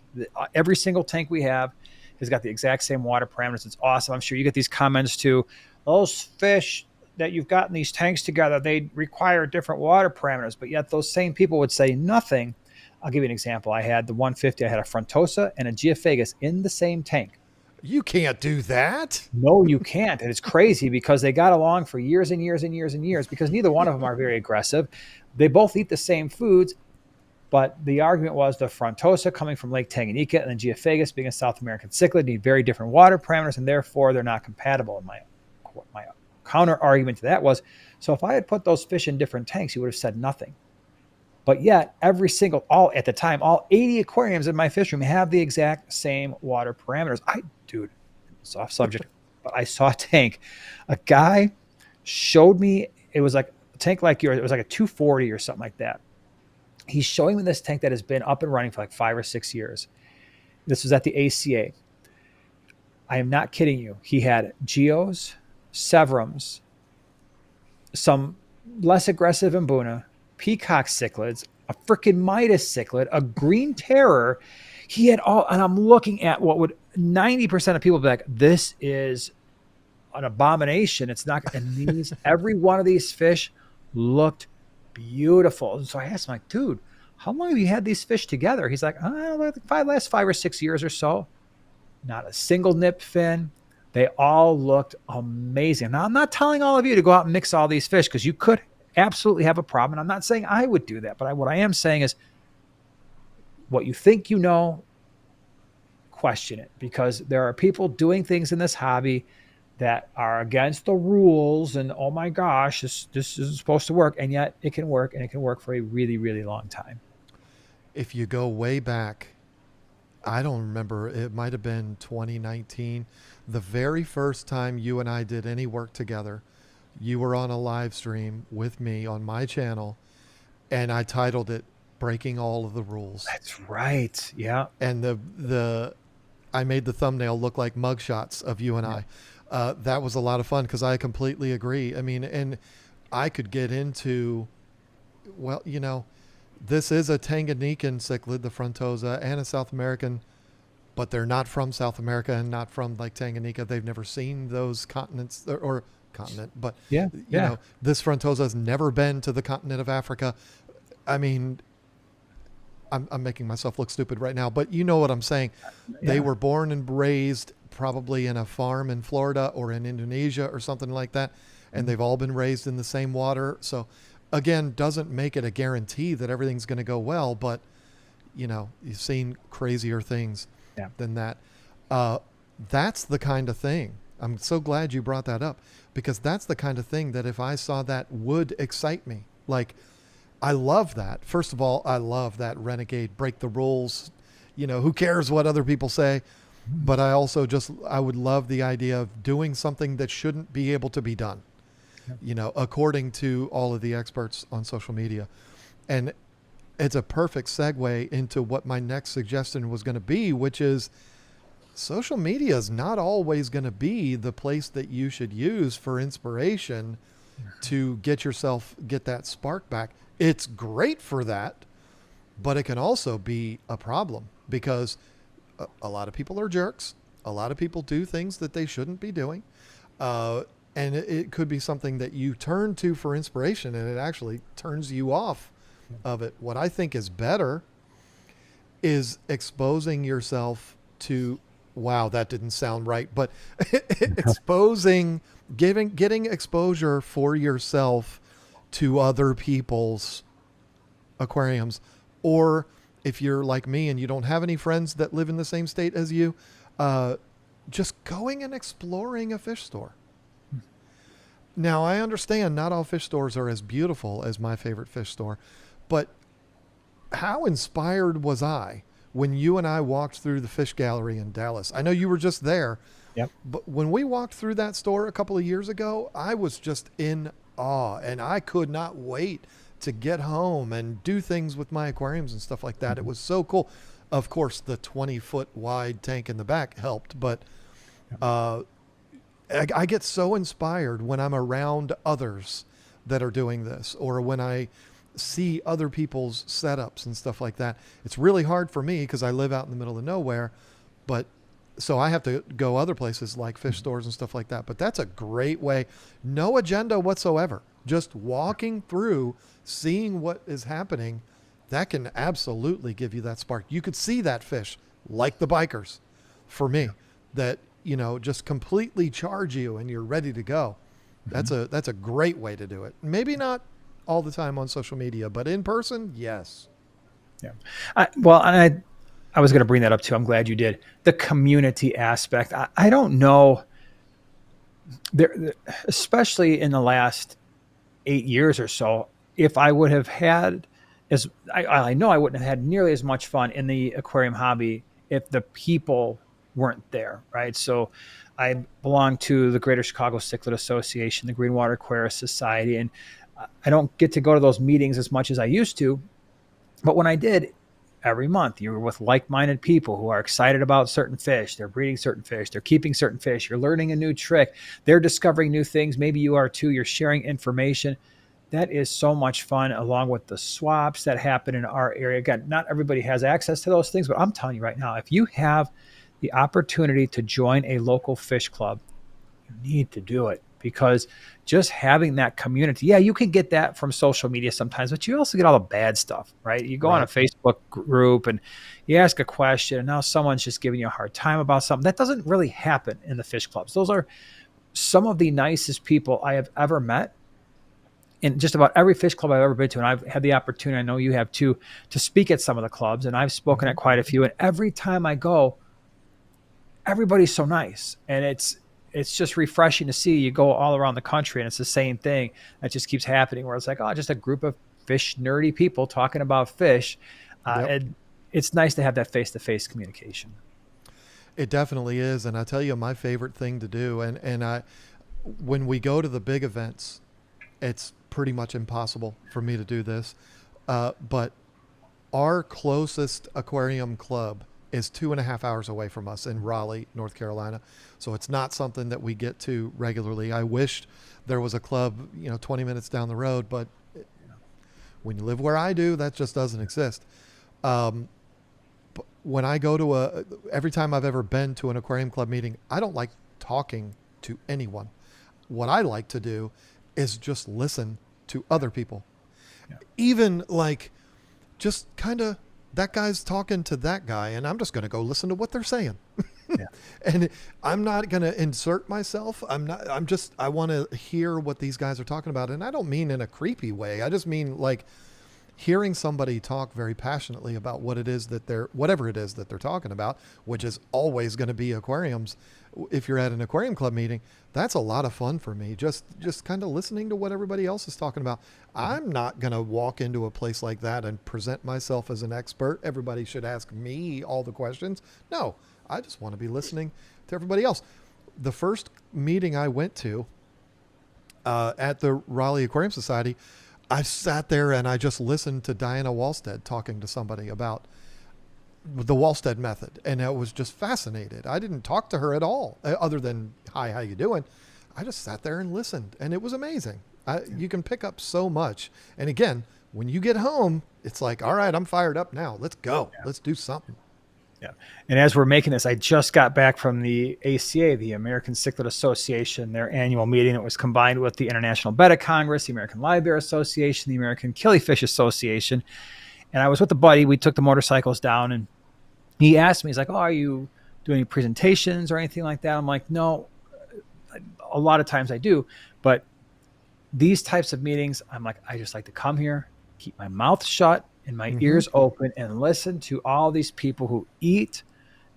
Every single tank we have has got the exact same water parameters. It's awesome. I'm sure you get these comments too. Those fish that you've got in these tanks together, they require different water parameters, but yet those same people would say nothing. I'll give you an example. I had the 150. I had a Frontosa and a Geophagus in the same tank. You can't do that. No, you can't. And it's crazy because they got along for years and years and years and years because neither one of them are very aggressive. They both eat the same foods, but the argument was the Frontosa coming from Lake Tanganyika and the Geophagus being a South American cichlid need very different water parameters, and therefore they're not compatible. And my counter argument to that was, so if I had put those fish in different tanks, you would have said nothing. But yet, all 80 aquariums in my fish room have the exact same water parameters. Dude, it's off subject, but I saw a tank. A guy showed me, it was like a tank like yours. It was like a 240 or something like that. He's showing me this tank that has been up and running for like 5 or 6 years. This was at the ACA. I am not kidding you. He had Geos, Severums, some less aggressive Mbuna, peacock cichlids, a freaking Midas cichlid, a green terror. He had all, and I'm looking at what would 90% of people be like, this is an abomination. It's not, and every one of these fish looked beautiful. And so I asked him, like, dude, how long have you had these fish together? He's like, last 5 or 6 years or so. Not a single nip fin. They all looked amazing. Now, I'm not telling all of you to go out and mix all these fish because you could absolutely have a problem. And I'm not saying I would do that, but what I am saying is what you think you know, question it, because there are people doing things in this hobby that are against the rules and, oh my gosh, this isn't supposed to work. And yet it can work, and it can work for a really, really long time. If you go way back, I don't remember, it might have been 2019, the very first time you and I did any work together, you were on a live stream with me on my channel, and I titled it "Breaking All of the Rules." That's right. Yeah. And the I made the thumbnail look like mugshots of you and Yeah. I. That was a lot of fun because I completely agree. I mean, and I could get into, well, this is a Tanganyikan cichlid, the frontosa, and a South American, but they're not from South America and not from like Tanganyika. They've never seen those continents or continent, but Yeah. Yeah. this frontosa has never been to the continent of Africa. I mean, I'm making myself look stupid right now, but you know what I'm saying. They Yeah. were born and raised probably in a farm in Florida or in Indonesia or something like that, and Mhm. they've all been raised in the same water. So, again, doesn't make it a guarantee that everything's going to go well, but you've seen crazier things Yeah. than that. Uh, that's the kind of thing. I'm so glad you brought that up because that's the kind of thing that if I saw that would excite me. Like, I love that. First of all, I love that renegade break the rules. Who cares what other people say? Mhm. But I would love the idea of doing something that shouldn't be able to be done, Yeah. according to all of the experts on social media. And it's a perfect segue into what my next suggestion was going to be, which is social media is not always going to be the place that you should use for inspiration to get that spark back. It's great for that, but it can also be a problem because a lot of people are jerks. A lot of people do things that they shouldn't be doing. And it could be something that you turn to for inspiration and it actually turns you off of it. What I think is better is exposing yourself to, wow, that didn't sound right, but getting exposure for yourself to other people's aquariums. Or if you're like me and you don't have any friends that live in the same state as you, just going and exploring a fish store. Now, I understand not all fish stores are as beautiful as my favorite fish store, but how inspired was I when you and I walked through the fish gallery in Dallas? I know you were just there, Yep. but when we walked through that store a couple of years ago, I was just in awe and I could not wait to get home and do things with my aquariums and stuff like that. It Mhm. was so cool. Of course, the 20-foot wide tank in the back helped, but uh, I get so inspired when I'm around others that are doing this or when I see other people's setups and stuff like that. It's really hard for me because I live out in the middle of nowhere, but so I have to go other places like fish stores and stuff like that. But that's a great way. No agenda whatsoever. Just walking through, seeing what is happening. That can absolutely give you that spark. You could see that fish like the bikers for me that, just completely charge you and you're ready to go. That's a great way to do it. Maybe not all the time on social media, but in person, yes. Yeah. I was going to bring that up too. I'm glad you did. The community aspect. I don't know there, especially in the last 8 years or so, if I would have had I know I wouldn't have had nearly as much fun in the aquarium hobby if the people weren't there, right? So I belong to the Greater Chicago Cichlid Association, the Greenwater Aquarius Society, and I don't get to go to those meetings as much as I used to. But when I did, every month you're with like-minded people who are excited about certain fish. They're breeding certain fish. They're keeping certain fish. You're learning a new trick. They're discovering new things. Maybe you are too. You're sharing information. That is so much fun, along with the swaps that happen in our area. Again, not everybody has access to those things, but I'm telling you right now, if you have the opportunity to join a local fish club, you need to do it, because just having that community, yeah, you can get that from social media sometimes, but you also get all the bad stuff, right? You go on a Right. Facebook group and you ask a question and now someone's just giving you a hard time about something. That doesn't really happen in the fish clubs. Those are some of the nicest people I have ever met in just about every fish club I've ever been to. And I've had the opportunity, I know you have too, to speak at some of the clubs, and I've spoken at quite a few. And every time I go, everybody's so nice. And it's just refreshing to see. You go all around the country and it's the same thing that just keeps happening, where it's like, oh, just a group of fish nerdy people talking about fish. Yep. And it's nice to have that face-to-face communication. It definitely is. And I tell you, my favorite thing to do, and when we go to the big events, it's pretty much impossible for me to do this. But our closest aquarium club is 2.5 hours away from us in Raleigh, North Carolina. So it's not something that we get to regularly. I wished there was a club, 20 minutes down the road, but when you live where I do, that just doesn't exist. But when I go to every time I've ever been to an aquarium club meeting, I don't like talking to anyone. What I like to do is just listen to other people. Yeah. Even like just kind of that guy's talking to that guy and I'm just going to go listen to what they're saying. Yeah. And I'm not going to insert myself. I want to hear what these guys are talking about. And I don't mean in a creepy way. I just mean like hearing somebody talk very passionately about whatever it is that they're talking about, which is always going to be aquariums. If you're at an aquarium club meeting, that's a lot of fun for me. Just kind of listening to what everybody else is talking about. I'm not going to walk into a place like that and present myself as an expert. Everybody should ask me all the questions. No, I just want to be listening to everybody else. The first meeting I went to at the Raleigh Aquarium Society, I sat there and I just listened to Diana Walstead talking to somebody about the Walstead method. And I was just fascinated. I didn't talk to her at all other than, hi, how you doing? I just sat there and listened and it was amazing. You can pick up so much. And again, when you get home, it's like, all right, I'm fired up now. Let's go. Yeah. Let's do something. Yeah. And as we're making this, I just got back from the ACA, the American Cichlid Association, their annual meeting. It was combined with the International Betta Congress, the American Live Bear Association, the American Killifish Association. And I was with a buddy. We took the motorcycles down and he asked me, he's like, oh, are you doing any presentations or anything like that? I'm like, no, a lot of times I do. But these types of meetings, I'm like, I just like to come here, keep my mouth shut and my ears open and listen to all these people who eat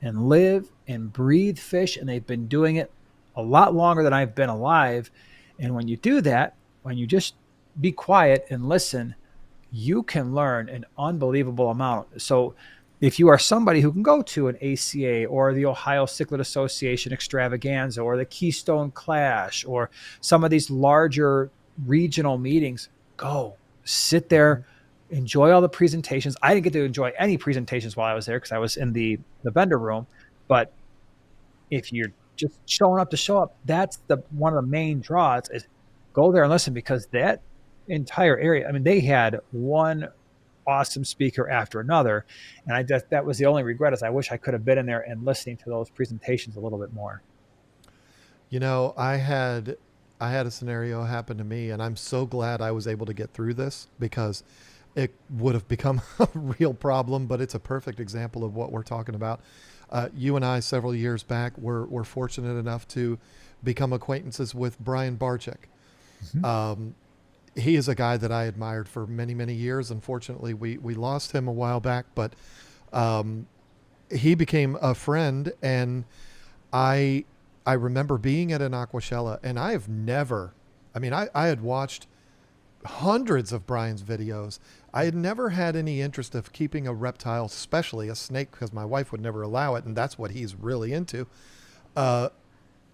and live and breathe fish. And they've been doing it a lot longer than I've been alive. And when you do that, when you just be quiet and listen, you can learn an unbelievable amount. So if you are somebody who can go to an ACA or the Ohio Cichlid Association Extravaganza or the Keystone Clash or some of these larger regional meetings, go sit there, enjoy all the presentations. I didn't get to enjoy any presentations while I was there because I was in the vendor room. But if you're just showing up to show up, that's one of the main draws is go there and listen, because that entire area, I mean, they had one awesome speaker after another. And that was the only regret, is I wish I could have been in there and listening to those presentations a little bit more. I had a scenario happen to me and I'm so glad I was able to get through this, because it would have become a real problem, but it's a perfect example of what we're talking about. You and I, several years back, were fortunate enough to become acquaintances with Brian Barczyk. Mm-hmm. He is a guy that I admired for many, many years. Unfortunately, we lost him a while back, but he became a friend. And I remember being at an Aquashella, and I had watched hundreds of Brian's videos. I had never had any interest of keeping a reptile, especially a snake, because my wife would never allow it, and that's what he's really into. I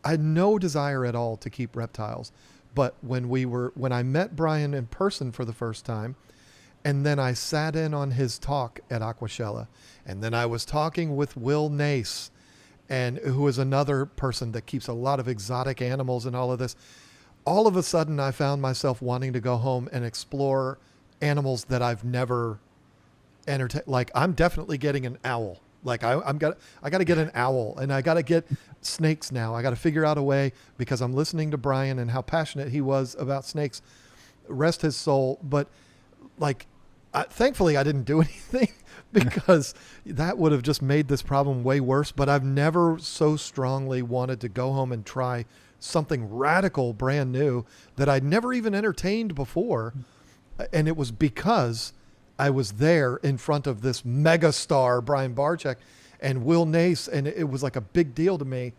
had no desire at all to keep reptiles. But when I met Brian in person for the first time, and then I sat in on his talk at Aquashella, and then I was talking with Will Nace, and who is another person that keeps a lot of exotic animals and all of this. All of a sudden, I found myself wanting to go home and explore animals that I've never entertained. Like, I'm definitely getting an owl. Like I got to get an owl, and I got to get snakes now. I got to figure out a way, because I'm listening to Brian and how passionate he was about snakes. Rest his soul. But thankfully I didn't do anything, because that would have just made this problem way worse. But I've never so strongly wanted to go home and try something radical, brand new, that I'd never even entertained before. And it was because I was there in front of this mega star, Brian Barczyk, and Will Nace, and it was like a big deal to me.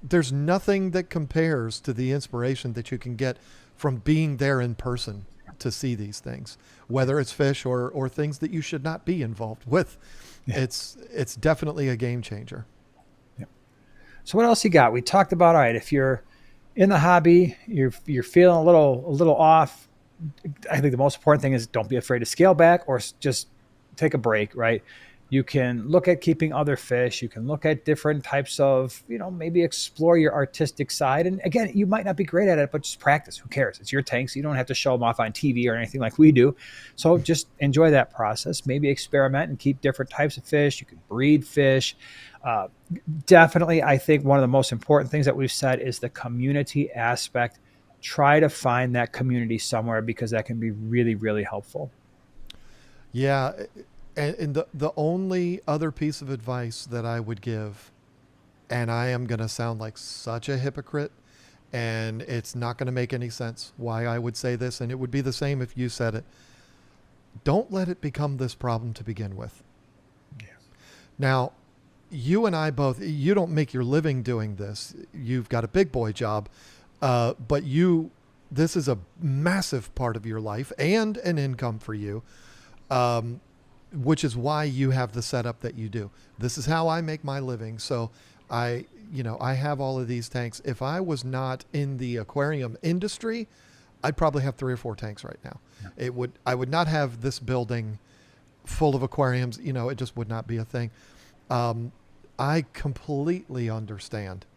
There's nothing that compares to the inspiration that you can get from being there in person to see these things, whether it's fish or things that you should not be involved with. Yeah. It's definitely a game changer. Yeah. So what else you got? We talked about, all right, if you're in the hobby, you're feeling a little off. I think the most important thing is don't be afraid to scale back or just take a break, right? You can look at keeping other fish. You can look at different types of, maybe explore your artistic side. And again, you might not be great at it, but just practice. Who cares? It's your tanks. You don't have to show them off on TV or anything like we do. So just enjoy that process. Maybe experiment and keep different types of fish. You can breed fish. Uh, Definitely, I think one of the most important things that we've said is the community aspect. Try to find that community somewhere because that can be really, really helpful. Yeah, and the only other piece of advice that I would give, and I am going to sound like such a hypocrite, and it's not going to make any sense why I would say this, and it would be the same if you said it. Don't let it become this problem to begin with. Yeah. Now, you and I both, you don't make your living doing this. You've got a big boy job, but this is a massive part of your life and an income for you, um, which is why you have the setup that you do. This is how I make my living. So I have all of these tanks. If I was not in the aquarium industry, I'd probably have 3 or 4 tanks right now. Yeah. I would not have this building full of aquariums. It just would not be a thing. Um, I completely understand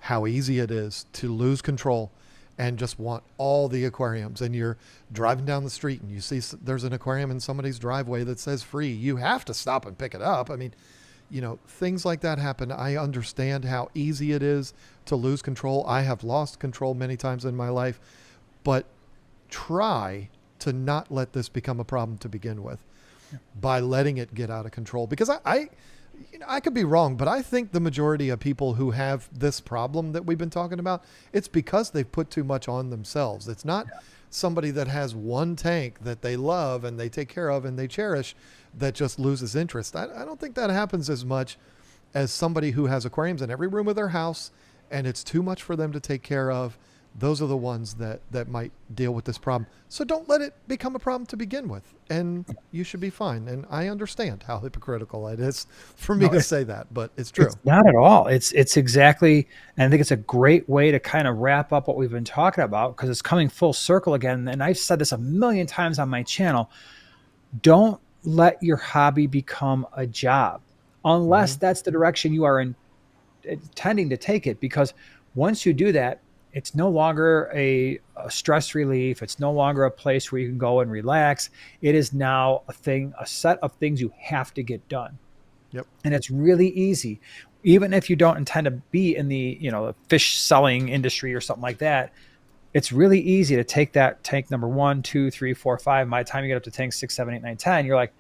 how easy it is to lose control and just want all the aquariums. And you're driving down the street and you see there's an aquarium in somebody's driveway that says free. You have to stop and pick it up. I mean, things like that happen. I understand how easy it is to lose control. I have lost control many times in my life, but try to not let this become a problem to begin with by letting it get out of control. Because I could be wrong, but I think the majority of people who have this problem that we've been talking about, it's because they've put too much on themselves. It's not somebody that has one tank that they love and they take care of and they cherish that just loses interest. I don't think that happens as much as somebody who has aquariums in every room of their house and it's too much for them to take care of. Those are the ones that might deal with this problem. So don't let it become a problem to begin with, and you should be fine. And I understand how hypocritical it is for me to say that, but it's true. It's not at all. It's exactly, and I think it's a great way to kind of wrap up what we've been talking about because it's coming full circle again. And I've said this a million times on my channel. Don't let your hobby become a job unless that's the direction you are intending to take it. Because once you do that, it's no longer a stress relief. It's no longer a place where you can go and relax. It is now a set of things you have to get done. Yep. And it's really easy. Even if you don't intend to be in the, fish selling industry or something like that, it's really easy to take that tank number 1, 2, 3, 4, 5. By the time you get up to tank 6, 7, 8, 9, 10, you're like,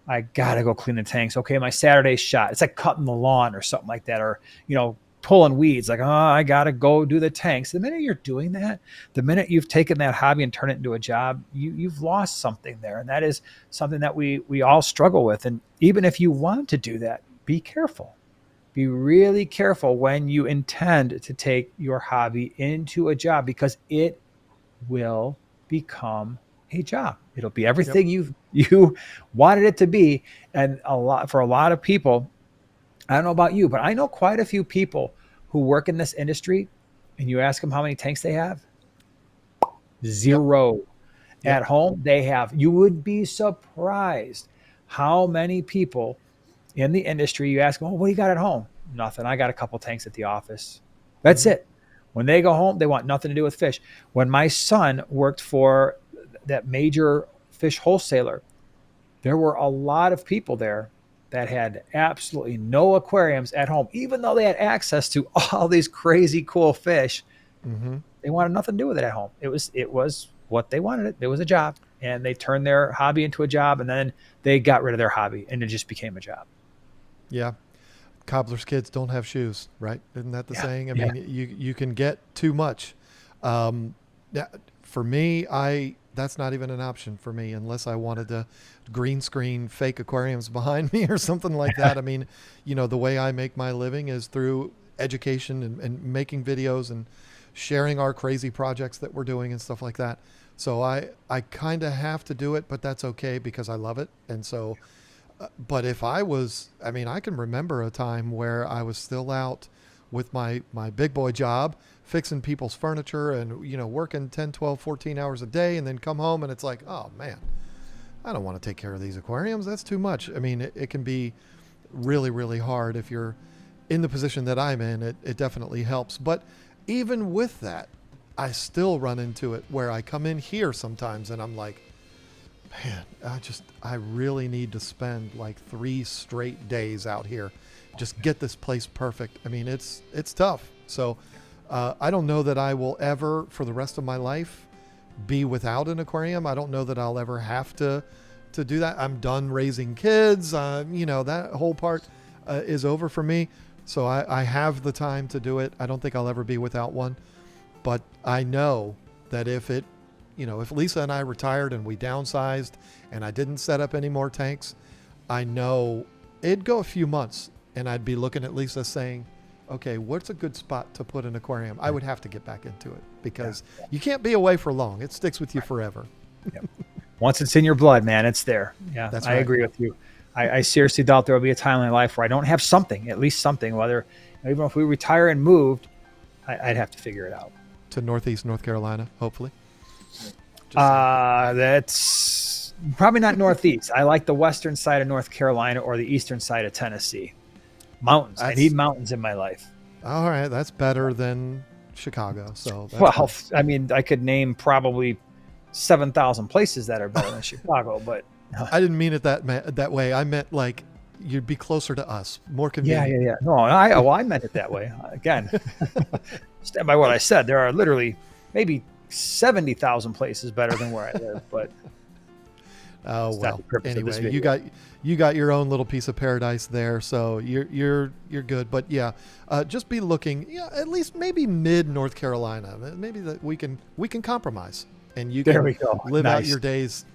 I gotta go clean the tanks. Okay, my Saturday's shot. It's like cutting the lawn or something like that, or pulling weeds. Like, oh, I gotta go do the tanks. The minute you're doing that, the minute you've taken that hobby and turned it into a job, you've lost something there, and that is something that we all struggle with. And even if you want to do that, be careful. Be really careful when you intend to take your hobby into a job because it will become a job. It'll be everything you wanted it to be. And for a lot of people, I don't know about you, but I know quite a few people who work in this industry, and you ask them how many tanks they have, 0. At home, they have. You would be surprised how many people in the industry, you ask them, oh, what do you got at home? Nothing. I got a couple tanks at the office. That's it. When they go home, they want nothing to do with fish. When my son worked for that major fish wholesaler, there were a lot of people there that had absolutely no aquariums at home, even though they had access to all these crazy cool fish. They wanted nothing to do with it at home. It was what they wanted. It was a job, and they turned their hobby into a job, and then they got rid of their hobby, and it just became a job. Yeah. Cobbler's kids don't have shoes, right? Isn't that the saying? I mean, you can get too much. For me, that's not even an option for me unless I wanted to green screen fake aquariums behind me or something like that. I mean, the way I make my living is through education and making videos and sharing our crazy projects that we're doing and stuff like that. So I kind of have to do it, but that's okay because I love it. And so, but if I can remember a time where I was still out with my big boy job, fixing people's furniture and, working 10, 12, 14 hours a day, and then come home and it's like, oh man, I don't want to take care of these aquariums. That's too much. I mean, it can be really, really hard if you're in the position that I'm in. It definitely helps. But even with that, I still run into it where I come in here sometimes and I'm like, man, I really need to spend like 3 straight days out here. Just get this place perfect. I mean, it's tough. So I don't know that I will ever, for the rest of my life, be without an aquarium. I don't know that I'll ever have to do that. I'm done raising kids. That whole part is over for me. So I have the time to do it. I don't think I'll ever be without one. But I know that if Lisa and I retired and we downsized and I didn't set up any more tanks, I know it'd go a few months and I'd be looking at Lisa saying, okay, what's a good spot to put an aquarium? I would have to get back into it because you can't be away for long. It sticks with you forever. Yep. Once it's in your blood, man, it's there. Yeah, That's I right. agree with you. I seriously doubt there will be a time in my life where I don't have something, at least something, whether even if we retire and moved, I'd have to figure it out. To Northeast North Carolina, hopefully. That's probably not Northeast. I like the western side of North Carolina or the eastern side of Tennessee. Mountains. I need mountains in my life. All right, that's better than Chicago. So I mean, I could name probably 7,000 places that are better than Chicago, but I didn't mean it that way. I meant like you'd be closer to us, more convenient. Yeah. No, I meant it that way. Again, stand by what I said. There are literally maybe 70,000 places better than where I live, but oh well. Anyway, you got your own little piece of paradise there, so you're good. But yeah, just be looking. Yeah, at least maybe mid North Carolina. Maybe that we can compromise, and you can live out your days.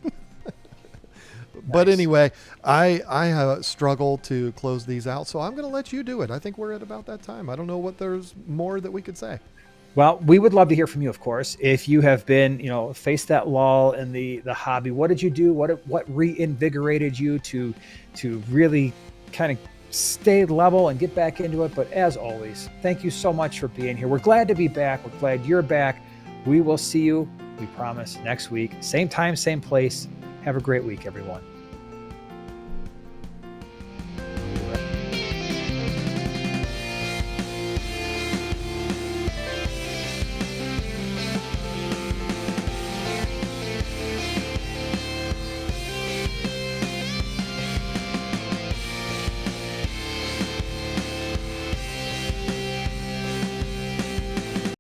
But anyway, I have struggled to close these out, so I'm going to let you do it. I think we're at about that time. I don't know what there's more that we could say. Well, we would love to hear from you, of course. If you have been, faced that lull in the hobby, what did you do? What reinvigorated you to really kind of stay level and get back into it? But as always, thank you so much for being here. We're glad to be back. We're glad you're back. We will see you, we promise, next week. Same time, same place. Have a great week, everyone.